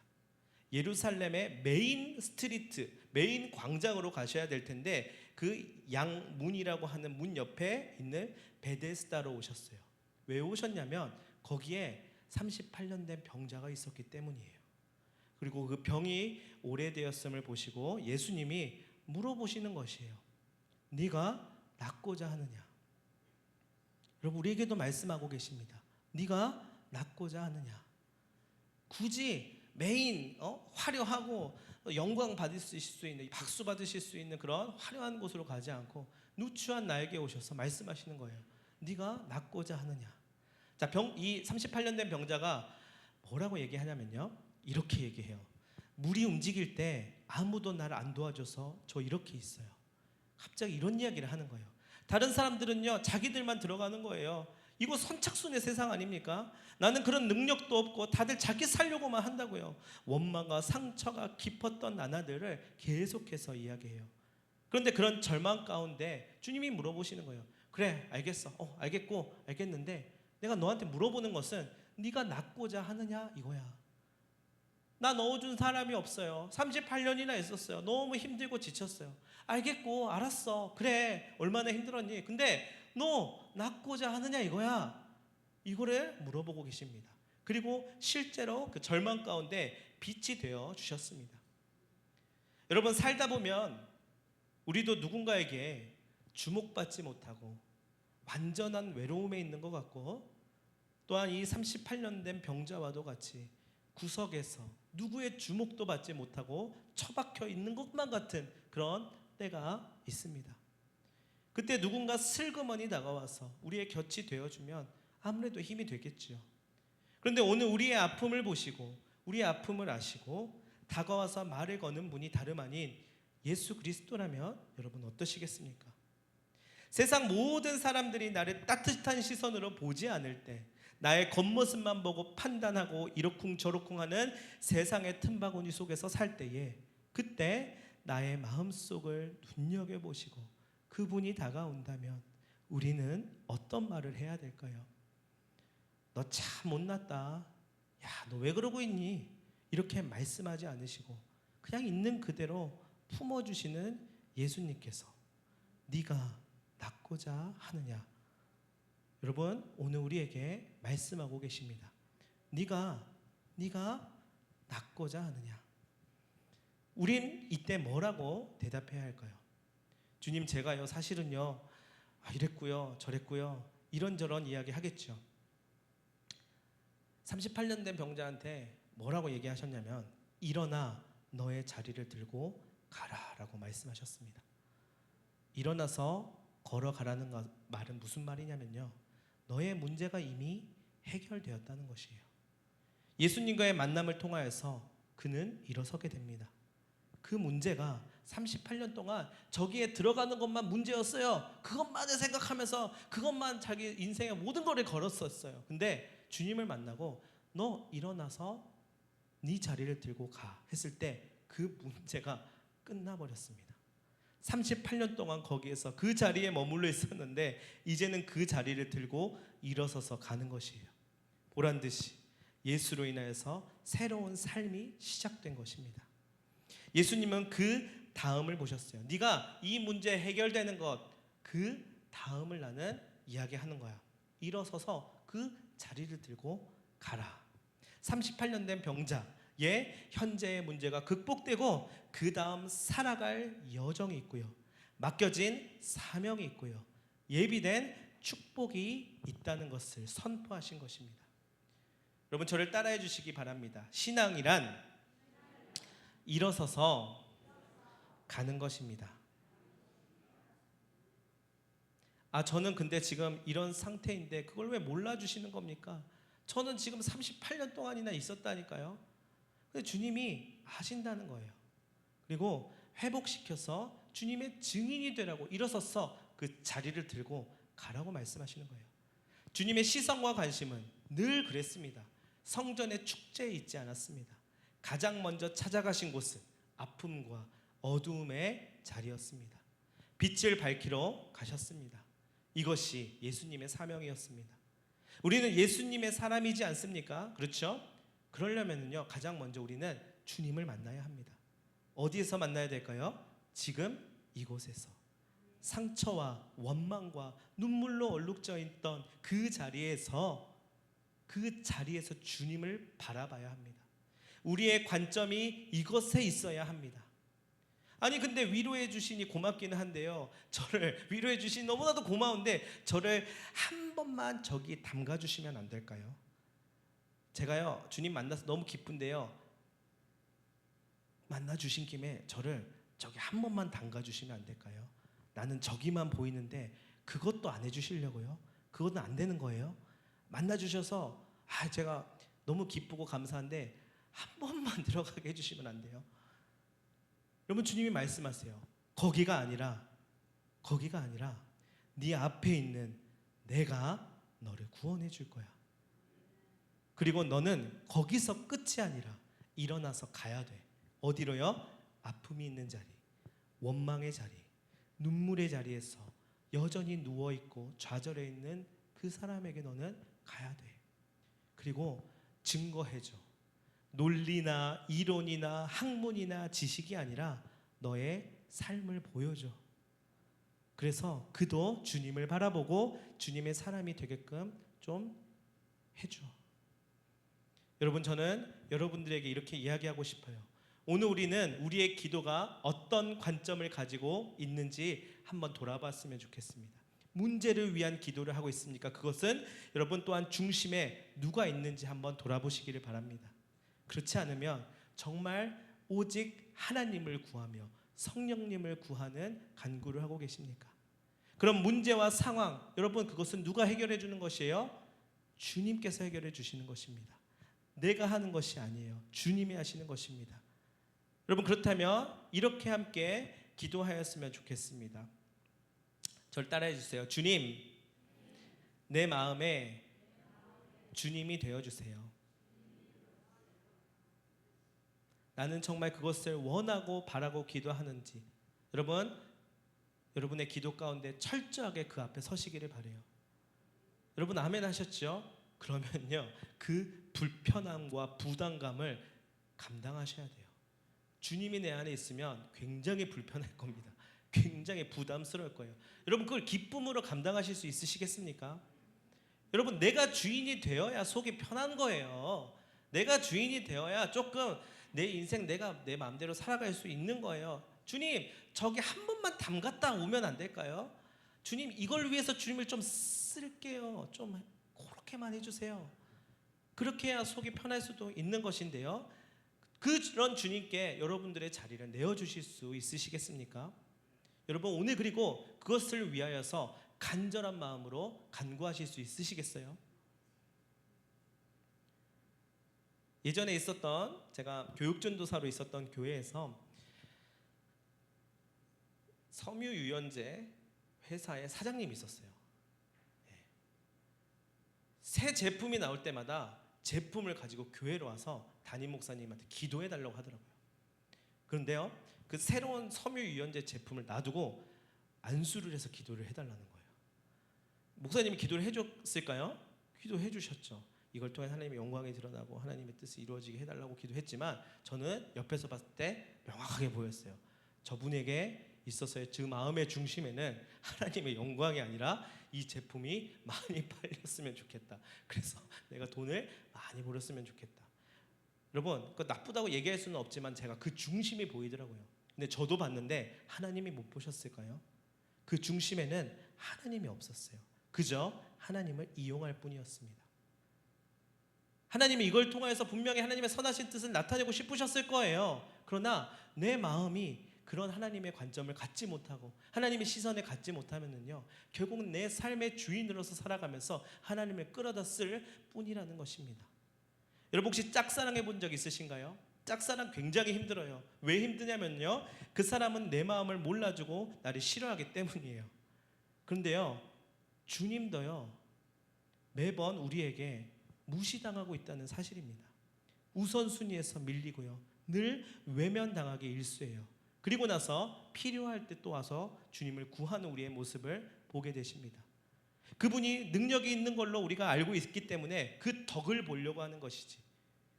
예루살렘의 메인 스트리트, 메인 광장으로 가셔야 될 텐데 그 양문이라고 하는 문 옆에 있는 베데스다로 오셨어요. 왜 오셨냐면 거기에 38년 된 병자가 있었기 때문이에요. 그리고 그 병이 오래되었음을 보시고 예수님이 물어보시는 것이에요. 네가 낫고자 하느냐? 여러분, 우리에게도 말씀하고 계십니다. 네가 낫고자 하느냐? 굳이 메인 화려하고 영광 받으실 수 있는, 박수 받으실 수 있는 그런 화려한 곳으로 가지 않고 누추한 나에게 오셔서 말씀하시는 거예요. 네가 낫고자 하느냐? 자, 이 38년 된 병자가 뭐라고 얘기하냐면요, 이렇게 얘기해요. 물이 움직일 때 아무도 나를 안 도와줘서 저 이렇게 있어요. 갑자기 이런 이야기를 하는 거예요. 다른 사람들은요, 자기들만 들어가는 거예요. 이거 선착순의 세상 아닙니까? 나는 그런 능력도 없고 다들 자기 살려고만 한다고요. 원망과 상처가 깊었던 나날들을 계속해서 이야기해요. 그런데 그런 절망 가운데 주님이 물어보시는 거예요. 그래, 알겠어. 알겠고 알겠는데 내가 너한테 물어보는 것은 네가 낫고자 하느냐 이거야. 나 넣어준 사람이 없어요. 38년이나 있었어요. 너무 힘들고 지쳤어요. 알겠고, 알았어. 그래, 얼마나 힘들었니? 근데 너 낳고자 하느냐 이거야. 이거를 물어보고 계십니다. 그리고 실제로 그 절망 가운데 빛이 되어 주셨습니다. 여러분, 살다 보면 우리도 누군가에게 주목받지 못하고 완전한 외로움에 있는 것 같고, 또한 이 38년 된 병자와도 같이 구석에서 누구의 주목도 받지 못하고 처박혀 있는 것만 같은 그런 때가 있습니다. 그때 누군가 슬그머니 다가와서 우리의 곁이 되어주면 아무래도 힘이 되겠지요. 그런데 오늘 우리의 아픔을 보시고 우리의 아픔을 아시고 다가와서 말을 거는 분이 다름 아닌 예수 그리스도라면 여러분 어떠시겠습니까? 세상 모든 사람들이 나를 따뜻한 시선으로 보지 않을 때, 나의 겉모습만 보고 판단하고 이러쿵저러쿵하는 세상의 틈바구니 속에서 살 때에, 그때 나의 마음속을 눈여겨보시고 그분이 다가온다면 우리는 어떤 말을 해야 될까요? 너 참 못났다. 야, 너 왜 그러고 있니? 이렇게 말씀하지 않으시고 그냥 있는 그대로 품어주시는 예수님께서 네가 낳고자 하느냐? 여러분, 오늘 우리에게 말씀하고 계십니다. 네가 낳고자 하느냐? 우린 이때 뭐라고 대답해야 할까요? 주님, 제가요 사실은요 이랬고요 저랬고요 이런저런 이야기 하겠죠. 38년 된 병자한테 뭐라고 얘기하셨냐면 일어나 너의 자리를 들고 가라라고 말씀하셨습니다. 일어나서 걸어가라는 말은 무슨 말이냐면요, 너의 문제가 이미 해결되었다는 것이에요. 예수님과의 만남을 통하여서 그는 일어서게 됩니다. 그 문제가 38년 동안 저기에 들어가는 것만 문제였어요. 그것만을 생각하면서 그것만 자기 인생의 모든 거를 걸었었어요. 근데 주님을 만나고 너 일어나서 네 자리를 들고 가 했을 때 그 문제가 끝나버렸습니다. 38년 동안 거기에서 그 자리에 머물러 있었는데 이제는 그 자리를 들고 일어서서 가는 것이에요. 보란 듯이 예수로 인하여서 새로운 삶이 시작된 것입니다. 예수님은 그 다음을 보셨어요. 네가 이 문제 해결되는 것, 그 다음을 나는 이야기하는 거야. 일어서서 그 자리를 들고 가라. 38년 된 병자의 현재의 문제가 극복되고 그 다음 살아갈 여정이 있고요, 맡겨진 사명이 있고요, 예비된 축복이 있다는 것을 선포하신 것입니다. 여러분, 저를 따라해 주시기 바랍니다. 신앙이란 일어서서 가는 것입니다. 저는 근데 지금 이런 상태인데 그걸 왜 몰라주시는 겁니까? 저는 지금 38년 동안이나 있었다니까요. 근데 주님이 아신다는 거예요. 그리고 회복시켜서 주님의 증인이 되라고 일어서서 그 자리를 들고 가라고 말씀하시는 거예요. 주님의 시선과 관심은 늘 그랬습니다. 성전의 축제에 있지 않았습니다. 가장 먼저 찾아가신 곳은 아픔과 어두움의 자리였습니다. 빛을 밝히러 가셨습니다. 이것이 예수님의 사명이었습니다. 우리는 예수님의 사람이지 않습니까? 그렇죠? 그러려면요, 가장 먼저 우리는 주님을 만나야 합니다. 어디에서 만나야 될까요? 지금 이곳에서. 상처와 원망과 눈물로 얼룩져 있던 그 자리에서 주님을 바라봐야 합니다. 우리의 관점이 이것에 있어야 합니다. 아니 근데 위로해 주시니 고맙기는 한데요, 저를 위로해 주시니 너무나도 고마운데 저를 한 번만 저기 담가 주시면 안 될까요? 제가요 주님 만나서 너무 기쁜데요, 만나 주신 김에 저를 저기 한 번만 담가 주시면 안 될까요? 나는 저기만 보이는데 그것도 안 해주시려고요? 그것은 안 되는 거예요? 만나 주셔서 제가 너무 기쁘고 감사한데 한 번만 들어가게 해주시면 안 돼요? 여러분, 주님이 말씀하세요. 거기가 아니라 네 앞에 있는 내가 너를 구원해 줄 거야. 그리고 너는 거기서 끝이 아니라 일어나서 가야 돼. 어디로요? 아픔이 있는 자리, 원망의 자리, 눈물의 자리에서 여전히 누워있고 좌절해 있는 그 사람에게 너는 가야 돼. 그리고 증거해줘. 논리나 이론이나 학문이나 지식이 아니라 너의 삶을 보여줘. 그래서 그도 주님을 바라보고 주님의 사람이 되게끔 좀 해줘. 여러분, 저는 여러분들에게 이렇게 이야기하고 싶어요. 오늘 우리는 우리의 기도가 어떤 관점을 가지고 있는지 한번 돌아봤으면 좋겠습니다. 문제를 위한 기도를 하고 있습니까? 그것은 여러분 또한 중심에 누가 있는지 한번 돌아보시기를 바랍니다. 그렇지 않으면 정말 오직 하나님을 구하며 성령님을 구하는 간구를 하고 계십니까? 그럼 문제와 상황, 여러분 그것은 누가 해결해 주는 것이에요? 주님께서 해결해 주시는 것입니다. 내가 하는 것이 아니에요. 주님이 하시는 것입니다. 여러분, 그렇다면 이렇게 함께 기도하였으면 좋겠습니다. 저를 따라해 주세요. 주님, 내 마음에 주님이 되어주세요. 나는 정말 그것을 원하고 바라고 기도하는지, 여러분의 기도 가운데 철저하게 그 앞에 서시기를 바라요. 여러분 아멘 하셨죠? 그러면요, 그 불편함과 부담감을 감당하셔야 돼요. 주님이 내 안에 있으면 굉장히 불편할 겁니다. 굉장히 부담스러울 거예요. 여러분 그걸 기쁨으로 감당하실 수 있으시겠습니까? 여러분, 내가 주인이 되어야 속이 편한 거예요. 내가 주인이 되어야 조금 내 인생 내가 내 마음대로 살아갈 수 있는 거예요. 주님, 저기 한 번만 담갔다 오면 안 될까요? 주님, 이걸 위해서 주님을 좀 쓸게요. 좀 그렇게만 해주세요. 그렇게 해야 속이 편할 수도 있는 것인데요, 그런 주님께 여러분들의 자리를 내어주실 수 있으시겠습니까? 여러분, 오늘 그리고 그것을 위하여서 간절한 마음으로 간구하실 수 있으시겠어요? 예전에 있었던, 제가 교육전도사로 있었던 교회에서 섬유유연제 회사의 사장님이 있었어요. 새 제품이 나올 때마다 제품을 가지고 교회로 와서 담임 목사님한테 기도해 달라고 하더라고요. 그런데요, 그 새로운 섬유유연제 제품을 놔두고 안수를 해서 기도를 해달라는 거예요. 목사님이 기도를 해줬을까요? 기도해 주셨죠. 이걸 통해 하나님의 영광이 드러나고 하나님의 뜻이 이루어지게 해달라고 기도했지만, 저는 옆에서 봤을 때 명확하게 보였어요. 저분에게 있어서의 그 마음의 중심에는 하나님의 영광이 아니라 이 제품이 많이 팔렸으면 좋겠다. 그래서 내가 돈을 많이 벌었으면 좋겠다. 여러분, 그거 나쁘다고 얘기할 수는 없지만 제가 그 중심이 보이더라고요. 근데 저도 봤는데 하나님이 못 보셨을까요? 그 중심에는 하나님이 없었어요. 그저 하나님을 이용할 뿐이었습니다. 하나님이 이걸 통해서 분명히 하나님의 선하신 뜻을 나타내고 싶으셨을 거예요. 그러나 내 마음이 그런 하나님의 관점을 갖지 못하고 하나님의 시선에 갖지 못하면은요, 결국 내 삶의 주인으로서 살아가면서 하나님을 끌어다 쓸 뿐이라는 것입니다. 여러분 혹시 짝사랑해 본 적 있으신가요? 짝사랑 굉장히 힘들어요. 왜 힘드냐면요, 그 사람은 내 마음을 몰라주고 나를 싫어하기 때문이에요. 그런데요, 주님도요 매번 우리에게 무시당하고 있다는 사실입니다. 우선순위에서 밀리고요, 늘 외면당하기 일쑤예요. 그리고 나서 필요할 때 또 와서 주님을 구하는 우리의 모습을 보게 되십니다. 그분이 능력이 있는 걸로 우리가 알고 있기 때문에 그 덕을 보려고 하는 것이지,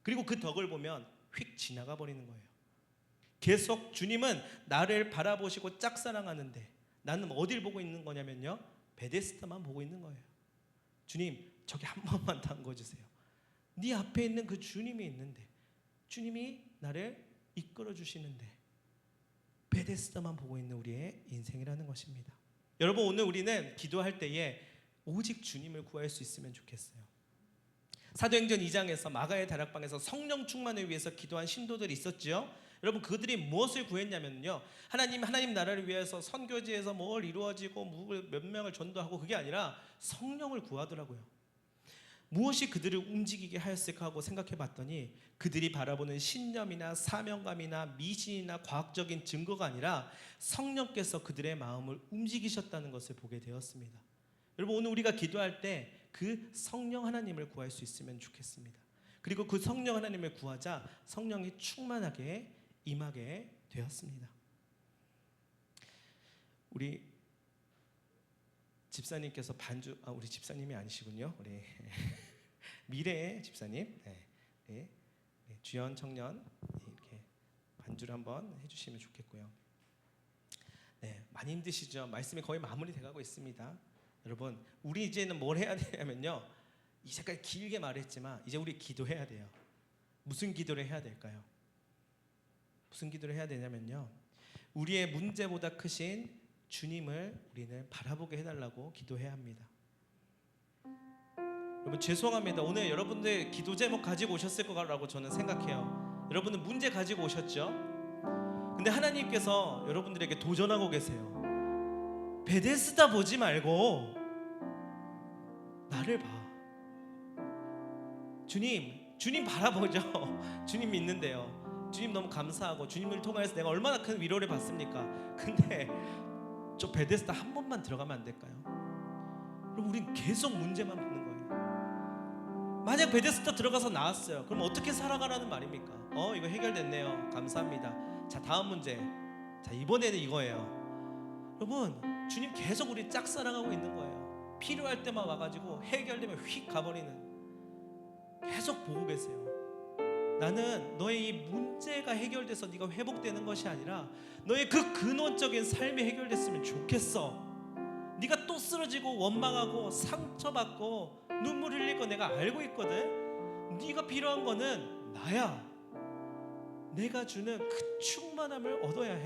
그리고 그 덕을 보면 휙 지나가 버리는 거예요. 계속 주님은 나를 바라보시고 짝사랑하는데 나는 어딜 보고 있는 거냐면요, 베데스다만 보고 있는 거예요. 주님, 저기 한 번만 담궈주세요. 네 앞에 있는 그 주님이 있는데, 주님이 나를 이끌어 주시는데 베데스다만 보고 있는 우리의 인생이라는 것입니다. 여러분, 오늘 우리는 기도할 때에 오직 주님을 구할 수 있으면 좋겠어요. 사도행전 2장에서 마가의 다락방에서 성령 충만을 위해서 기도한 신도들이 있었죠. 여러분, 그들이 무엇을 구했냐면요, 하나님 나라를 위해서 선교지에서 뭘 이루어지고 몇 명을 전도하고, 그게 아니라 성령을 구하더라고요. 무엇이 그들을 움직이게 하였을까 하고 생각해 봤더니, 그들이 바라보는 신념이나 사명감이나 미신이나 과학적인 증거가 아니라 성령께서 그들의 마음을 움직이셨다는 것을 보게 되었습니다. 여러분, 오늘 우리가 기도할 때 그 성령 하나님을 구할 수 있으면 좋겠습니다. 그리고 그 성령 하나님을 구하자 성령이 충만하게 임하게 되었습니다. 우리 집사님께서 우리 집사님이 아니시군요. 우리 미래의 집사님. 네. 주연 청년 이렇게 반주를 한번 해주시면 좋겠고요. 네, 많이 힘드시죠? 말씀이 거의 마무리돼가고 있습니다. 여러분, 우리 이제는 뭘 해야 되냐면요. 이제까지 길게 말했지만 이제 우리 기도해야 돼요. 무슨 기도를 해야 될까요? 무슨 기도를 해야 되냐면요. 우리의 문제보다 크신 주님을 우리는 바라보게 해달라고 기도해야 합니다. 여러분 죄송합니다. 오늘 여러분들 기도 제목 가지고 오셨을 거라고 저는 생각해요. 여러분은 문제 가지고 오셨죠? 근데 하나님께서 여러분들에게 도전하고 계세요. 베데스다 보지 말고 나를 봐. 주님 바라보죠. 주님 믿는데요. 주님 너무 감사하고 주님을 통해서 내가 얼마나 큰 위로를 받습니까? 근데 저 베데스다 한 번만 들어가면 안 될까요? 그럼 우린 계속 문제만 받는 거예요. 만약 베데스다 들어가서 나왔어요. 그럼 어떻게 살아가라는 말입니까? 이거 해결됐네요. 감사합니다. 자, 다음 문제. 자, 이번에는 이거예요. 여러분, 주님 계속 우리 짝사랑하고 있는 거예요. 필요할 때만 와가지고 해결되면 휙 가버리는, 계속 보고 계세요. 나는 너의 이 문제가 해결돼서 네가 회복되는 것이 아니라 너의 그 근원적인 삶이 해결됐으면 좋겠어. 네가 또 쓰러지고 원망하고 상처받고 눈물 흘릴 거 내가 알고 있거든. 네가 필요한 거는 나야. 내가 주는 그 충만함을 얻어야 해.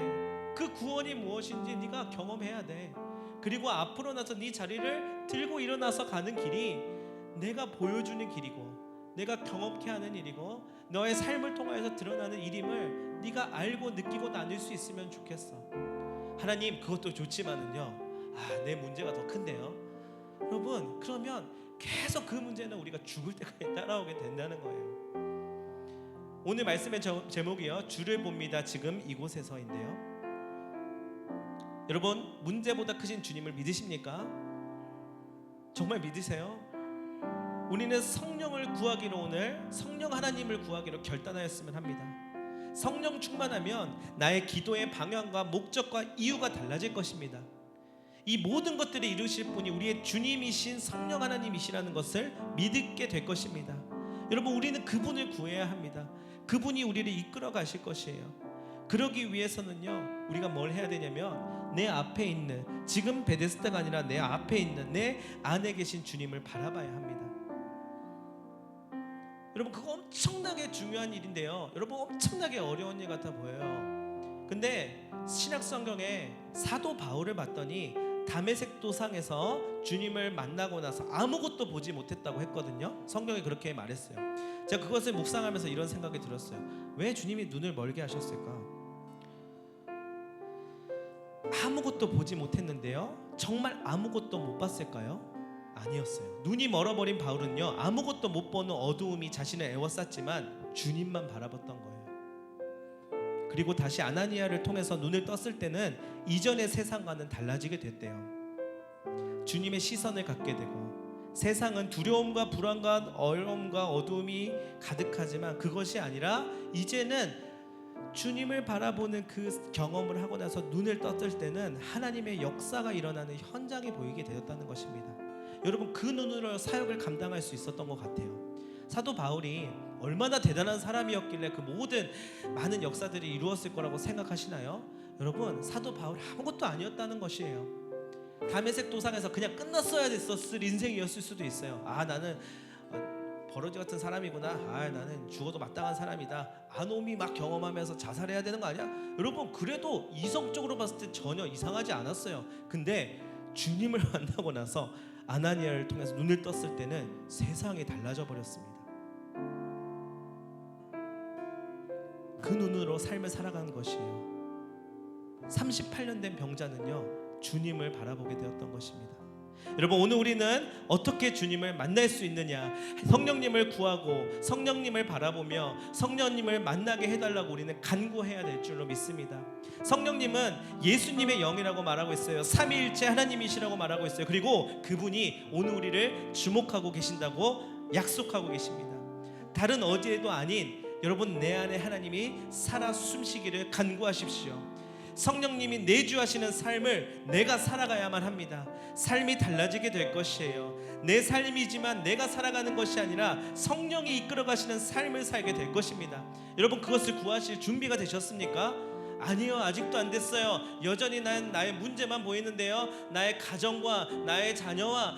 그 구원이 무엇인지 네가 경험해야 돼. 그리고 앞으로 나서 네 자리를 들고 일어나서 가는 길이 내가 보여주는 길이고 내가 경험케 하는 일이고 너의 삶을 통해서 드러나는 일임을 네가 알고 느끼고 나눌 수 있으면 좋겠어. 하나님, 그것도 좋지만은요, 내 문제가 더 큰데요. 여러분, 그러면 계속 그 문제는 우리가 죽을 때까지 따라오게 된다는 거예요. 오늘 말씀의 제목이요, 주를 봅니다 지금 이곳에서인데요. 여러분, 문제보다 크신 주님을 믿으십니까? 정말 믿으세요? 우리는 성령을 구하기로, 오늘 성령 하나님을 구하기로 결단하였으면 합니다. 성령 충만하면 나의 기도의 방향과 목적과 이유가 달라질 것입니다. 이 모든 것들을 이루실 분이 우리의 주님이신 성령 하나님이시라는 것을 믿게 될 것입니다. 여러분, 우리는 그분을 구해야 합니다. 그분이 우리를 이끌어 가실 것이에요. 그러기 위해서는요, 우리가 뭘 해야 되냐면 내 앞에 있는, 지금 베데스다가 아니라 내 앞에 있는 내 안에 계신 주님을 바라봐야 합니다. 여러분, 그거 엄청나게 중요한 일인데요. 여러분, 엄청나게 어려운 일 같아 보여요. 근데 신약 성경에 사도 바울을 봤더니 다메섹 도상에서 주님을 만나고 나서 아무것도 보지 못했다고 했거든요. 성경이 그렇게 말했어요. 제가 그것을 묵상하면서 이런 생각이 들었어요. 왜 주님이 눈을 멀게 하셨을까? 아무것도 보지 못했는데요, 정말 아무것도 못 봤을까요? 아니었어요. 눈이 멀어버린 바울은요, 아무것도 못 보는 어두움이 자신을 애워쌌지만 주님만 바라봤던 거예요. 그리고 다시 아나니아를 통해서 눈을 떴을 때는 이전의 세상과는 달라지게 됐대요. 주님의 시선을 갖게 되고, 세상은 두려움과 불안과 어려움과 어두움이 가득하지만 그것이 아니라 이제는 주님을 바라보는 그 경험을 하고 나서 눈을 떴을 때는 하나님의 역사가 일어나는 현장이 보이게 되었다는 것입니다. 여러분, 그 눈으로 사역을 감당할 수 있었던 것 같아요. 사도 바울이 얼마나 대단한 사람이었길래 그 모든 많은 역사들이 이루었을 거라고 생각하시나요? 여러분, 사도 바울 아무것도 아니었다는 것이에요. 다메섹 도상에서 그냥 끝났어야 됐었을 인생이었을 수도 있어요. 나는 버러지 같은 사람이구나. 나는 죽어도 마땅한 사람이다. 아놈이 막 경험하면서 자살해야 되는 거 아니야? 여러분, 그래도 이성적으로 봤을 때 전혀 이상하지 않았어요. 근데 주님을 만나고 나서 아나니아를 통해서 눈을 떴을 때는 세상이 달라져 버렸습니다. 그 눈으로 삶을 살아가는 것이에요. 38년 된 병자는요, 주님을 바라보게 되었던 것입니다. 여러분, 오늘 우리는 어떻게 주님을 만날 수 있느냐? 성령님을 구하고 성령님을 바라보며 성령님을 만나게 해달라고 우리는 간구해야 될 줄로 믿습니다. 성령님은 예수님의 영이라고 말하고 있어요. 삼위일체 하나님이시라고 말하고 있어요. 그리고 그분이 오늘 우리를 주목하고 계신다고 약속하고 계십니다. 다른 어디에도 아닌 여러분, 내 안에 하나님이 살아 숨쉬기를 간구하십시오. 성령님이 내주하시는 삶을 내가 살아가야만 합니다. 삶이 달라지게 될 것이에요. 내 삶이지만 내가 살아가는 것이 아니라 성령이 이끌어 가시는 삶을 살게 될 것입니다. 여러분, 그것을 구하실 준비가 되셨습니까? 아니요, 아직도 안 됐어요. 여전히 나의 문제만 보이는데요. 나의 가정과 나의 자녀와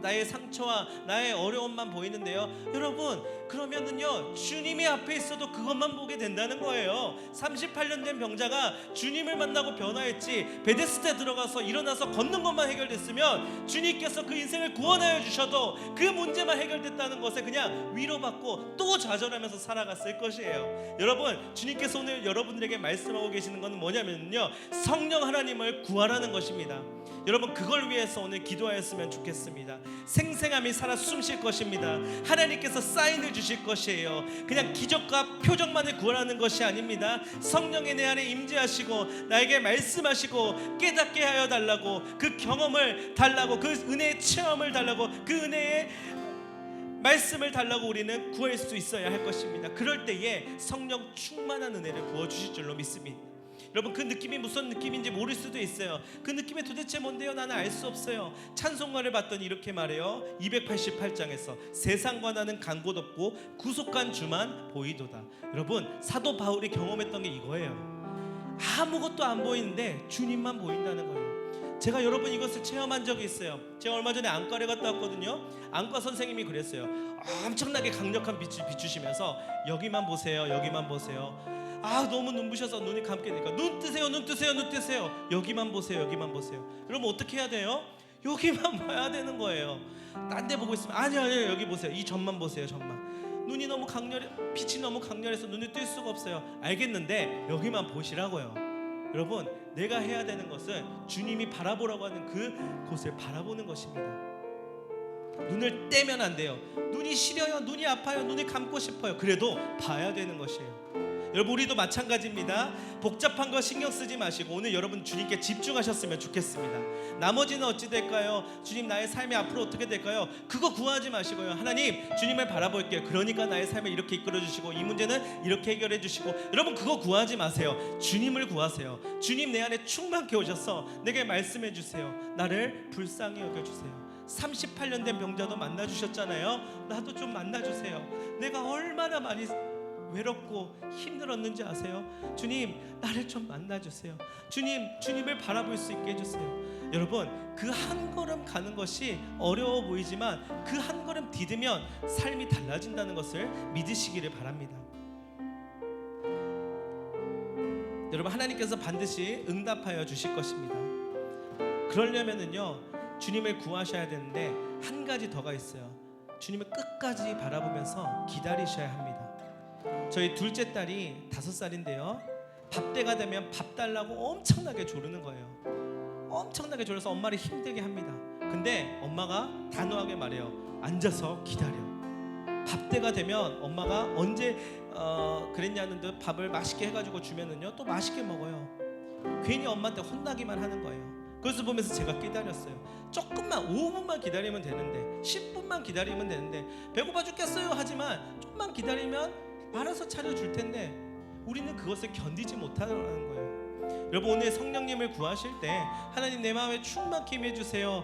나의 상처와 나의 어려움만 보이는데요. 여러분, 그러면은요, 주님이 앞에 있어도 그것만 보게 된다는 거예요. 38년 된 병자가 주님을 만나고 변화했지, 베데스다에 들어가서 일어나서 걷는 것만 해결됐으면 주님께서 그 인생을 구원하여 주셔도 그 문제만 해결됐다는 것에 그냥 위로받고 또 좌절하면서 살아갔을 것이에요. 여러분, 주님께서 오늘 여러분들에게 말씀하고 계시는 것은 뭐냐면요, 성령 하나님을 구하라는 것입니다. 여러분, 그걸 위해서 오늘 기도하였으면 좋겠습니다. 생생함이 살아 숨쉴 것입니다. 하나님께서 사인을 주실 것이에요. 그냥 기적과 표적만을 구하라는 것이 아닙니다. 성령이 내 안에 임재하시고 나에게 말씀하시고 깨닫게 하여 달라고, 그 경험을 달라고, 그 은혜의 체험을 달라고, 그 은혜의 말씀을 달라고 우리는 구할 수 있어야 할 것입니다. 그럴 때에 성령 충만한 은혜를 부어주실 줄로 믿습니다. 여러분, 그 느낌이 무슨 느낌인지 모를 수도 있어요. 그 느낌이 도대체 뭔데요? 나는 알 수 없어요. 찬송가를 봤더니 이렇게 말해요. 288장에서 세상과 나는 간 곳 없고 구속한 주만 보이도다. 여러분, 사도 바울이 경험했던 게 이거예요. 아무것도 안 보이는데 주님만 보인다는 거예요. 제가 여러분 이것을 체험한 적이 있어요. 제가 얼마 전에 안과를 갔다 왔거든요. 안과 선생님이 그랬어요. 엄청나게 강력한 빛을 비추시면서 여기만 보세요, 여기만 보세요. 너무 눈부셔서 눈이 감게 되니까 눈 뜨세요, 눈 뜨세요, 눈 뜨세요. 여기만 보세요, 여기만 보세요. 그러면 어떻게 해야 돼요? 여기만 봐야 되는 거예요. 딴 데 보고 있으면 아니요, 여기 보세요. 이 점만 보세요, 점만. 눈이 너무 빛이 너무 강렬해서 눈이 뜰 수가 없어요. 알겠는데 여기만 보시라고요. 여러분, 내가 해야 되는 것은 주님이 바라보라고 하는 그 곳을 바라보는 것입니다. 눈을 떼면 안 돼요. 눈이 시려요, 눈이 아파요, 눈이 감고 싶어요. 그래도 봐야 되는 것이에요. 여러분, 우리도 마찬가지입니다. 복잡한 거 신경 쓰지 마시고 오늘 여러분 주님께 집중하셨으면 좋겠습니다. 나머지는 어찌 될까요? 주님, 나의 삶이 앞으로 어떻게 될까요? 그거 구하지 마시고요. 하나님, 주님을 바라볼게요. 그러니까 나의 삶을 이렇게 이끌어 주시고 이 문제는 이렇게 해결해 주시고. 여러분, 그거 구하지 마세요. 주님을 구하세요. 주님, 내 안에 충만케 오셔서 내게 말씀해 주세요. 나를 불쌍히 여겨주세요. 38년 된 병자도 만나주셨잖아요. 나도 좀 만나주세요. 내가 얼마나 많이 외롭고 힘들었는지 아세요? 주님, 나를 좀 만나주세요. 주님을 바라볼 수 있게 해주세요. 여러분, 그 한 걸음 가는 것이 어려워 보이지만 그 한 걸음 디디면 삶이 달라진다는 것을 믿으시기를 바랍니다. 여러분, 하나님께서 반드시 응답하여 주실 것입니다. 그러려면은요, 주님을 구하셔야 되는데 한 가지 더가 있어요. 주님을 끝까지 바라보면서 기다리셔야 합니다. 저희 둘째 딸이 5살인데요. 밥 때가 되면 밥 달라고 엄청나게 조르는 거예요. 엄청나게 졸여서 엄마를 힘들게 합니다. 근데 엄마가 단호하게 말해요. 앉아서 기다려. 밥 때가 되면 엄마가 언제 그랬냐는 듯 밥을 맛있게 해가지고 주면은요, 또 맛있게 먹어요. 괜히 엄마한테 혼나기만 하는 거예요. 그것을 보면서 제가 깨달았어요. 조금만 5분만 기다리면 되는데, 10분만 기다리면 되는데, 배고파 죽겠어요 하지만 조금만 기다리면 알아서 차려줄 텐데 우리는 그것을 견디지 못하는 거예요. 여러분, 오늘 성령님을 구하실 때 하나님, 내 마음에 충만케 임해주세요.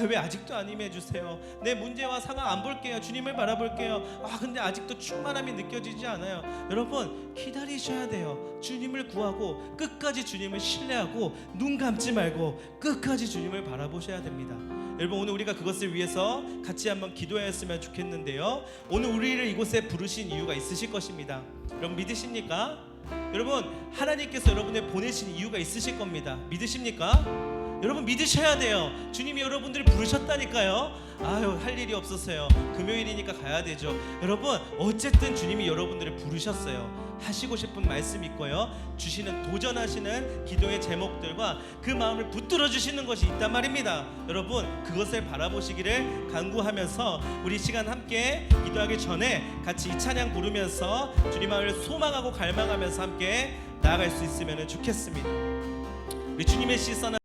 왜 아직도 안 임해주세요? 내 문제와 상황 안 볼게요. 주님을 바라볼게요. 근데 아직도 충만함이 느껴지지 않아요. 여러분, 기다리셔야 돼요. 주님을 구하고 끝까지 주님을 신뢰하고 눈 감지 말고 끝까지 주님을 바라보셔야 됩니다. 여러분, 오늘 우리가 그것을 위해서 같이 한번 기도했으면 좋겠는데요. 오늘 우리를 이곳에 부르신 이유가 있으실 것입니다. 여러분, 믿으십니까? 여러분, 하나님께서 여러분을 보내신 이유가 있으실 겁니다. 믿으십니까? 여러분, 믿으셔야 돼요. 주님이 여러분들을 부르셨다니까요. 할 일이 없었어요. 금요일이니까 가야 되죠. 여러분, 어쨌든 주님이 여러분들을 부르셨어요. 하시고 싶은 말씀 있고요, 주시는 도전하시는 기도의 제목들과 그 마음을 붙들어 주시는 것이 있단 말입니다. 여러분, 그것을 바라보시기를 간구하면서 우리 시간 함께 기도하기 전에 같이 이 찬양 부르면서 주님 마음을 소망하고 갈망하면서 함께 나아갈 수 있으면 좋겠습니다. 우리 주님의 시선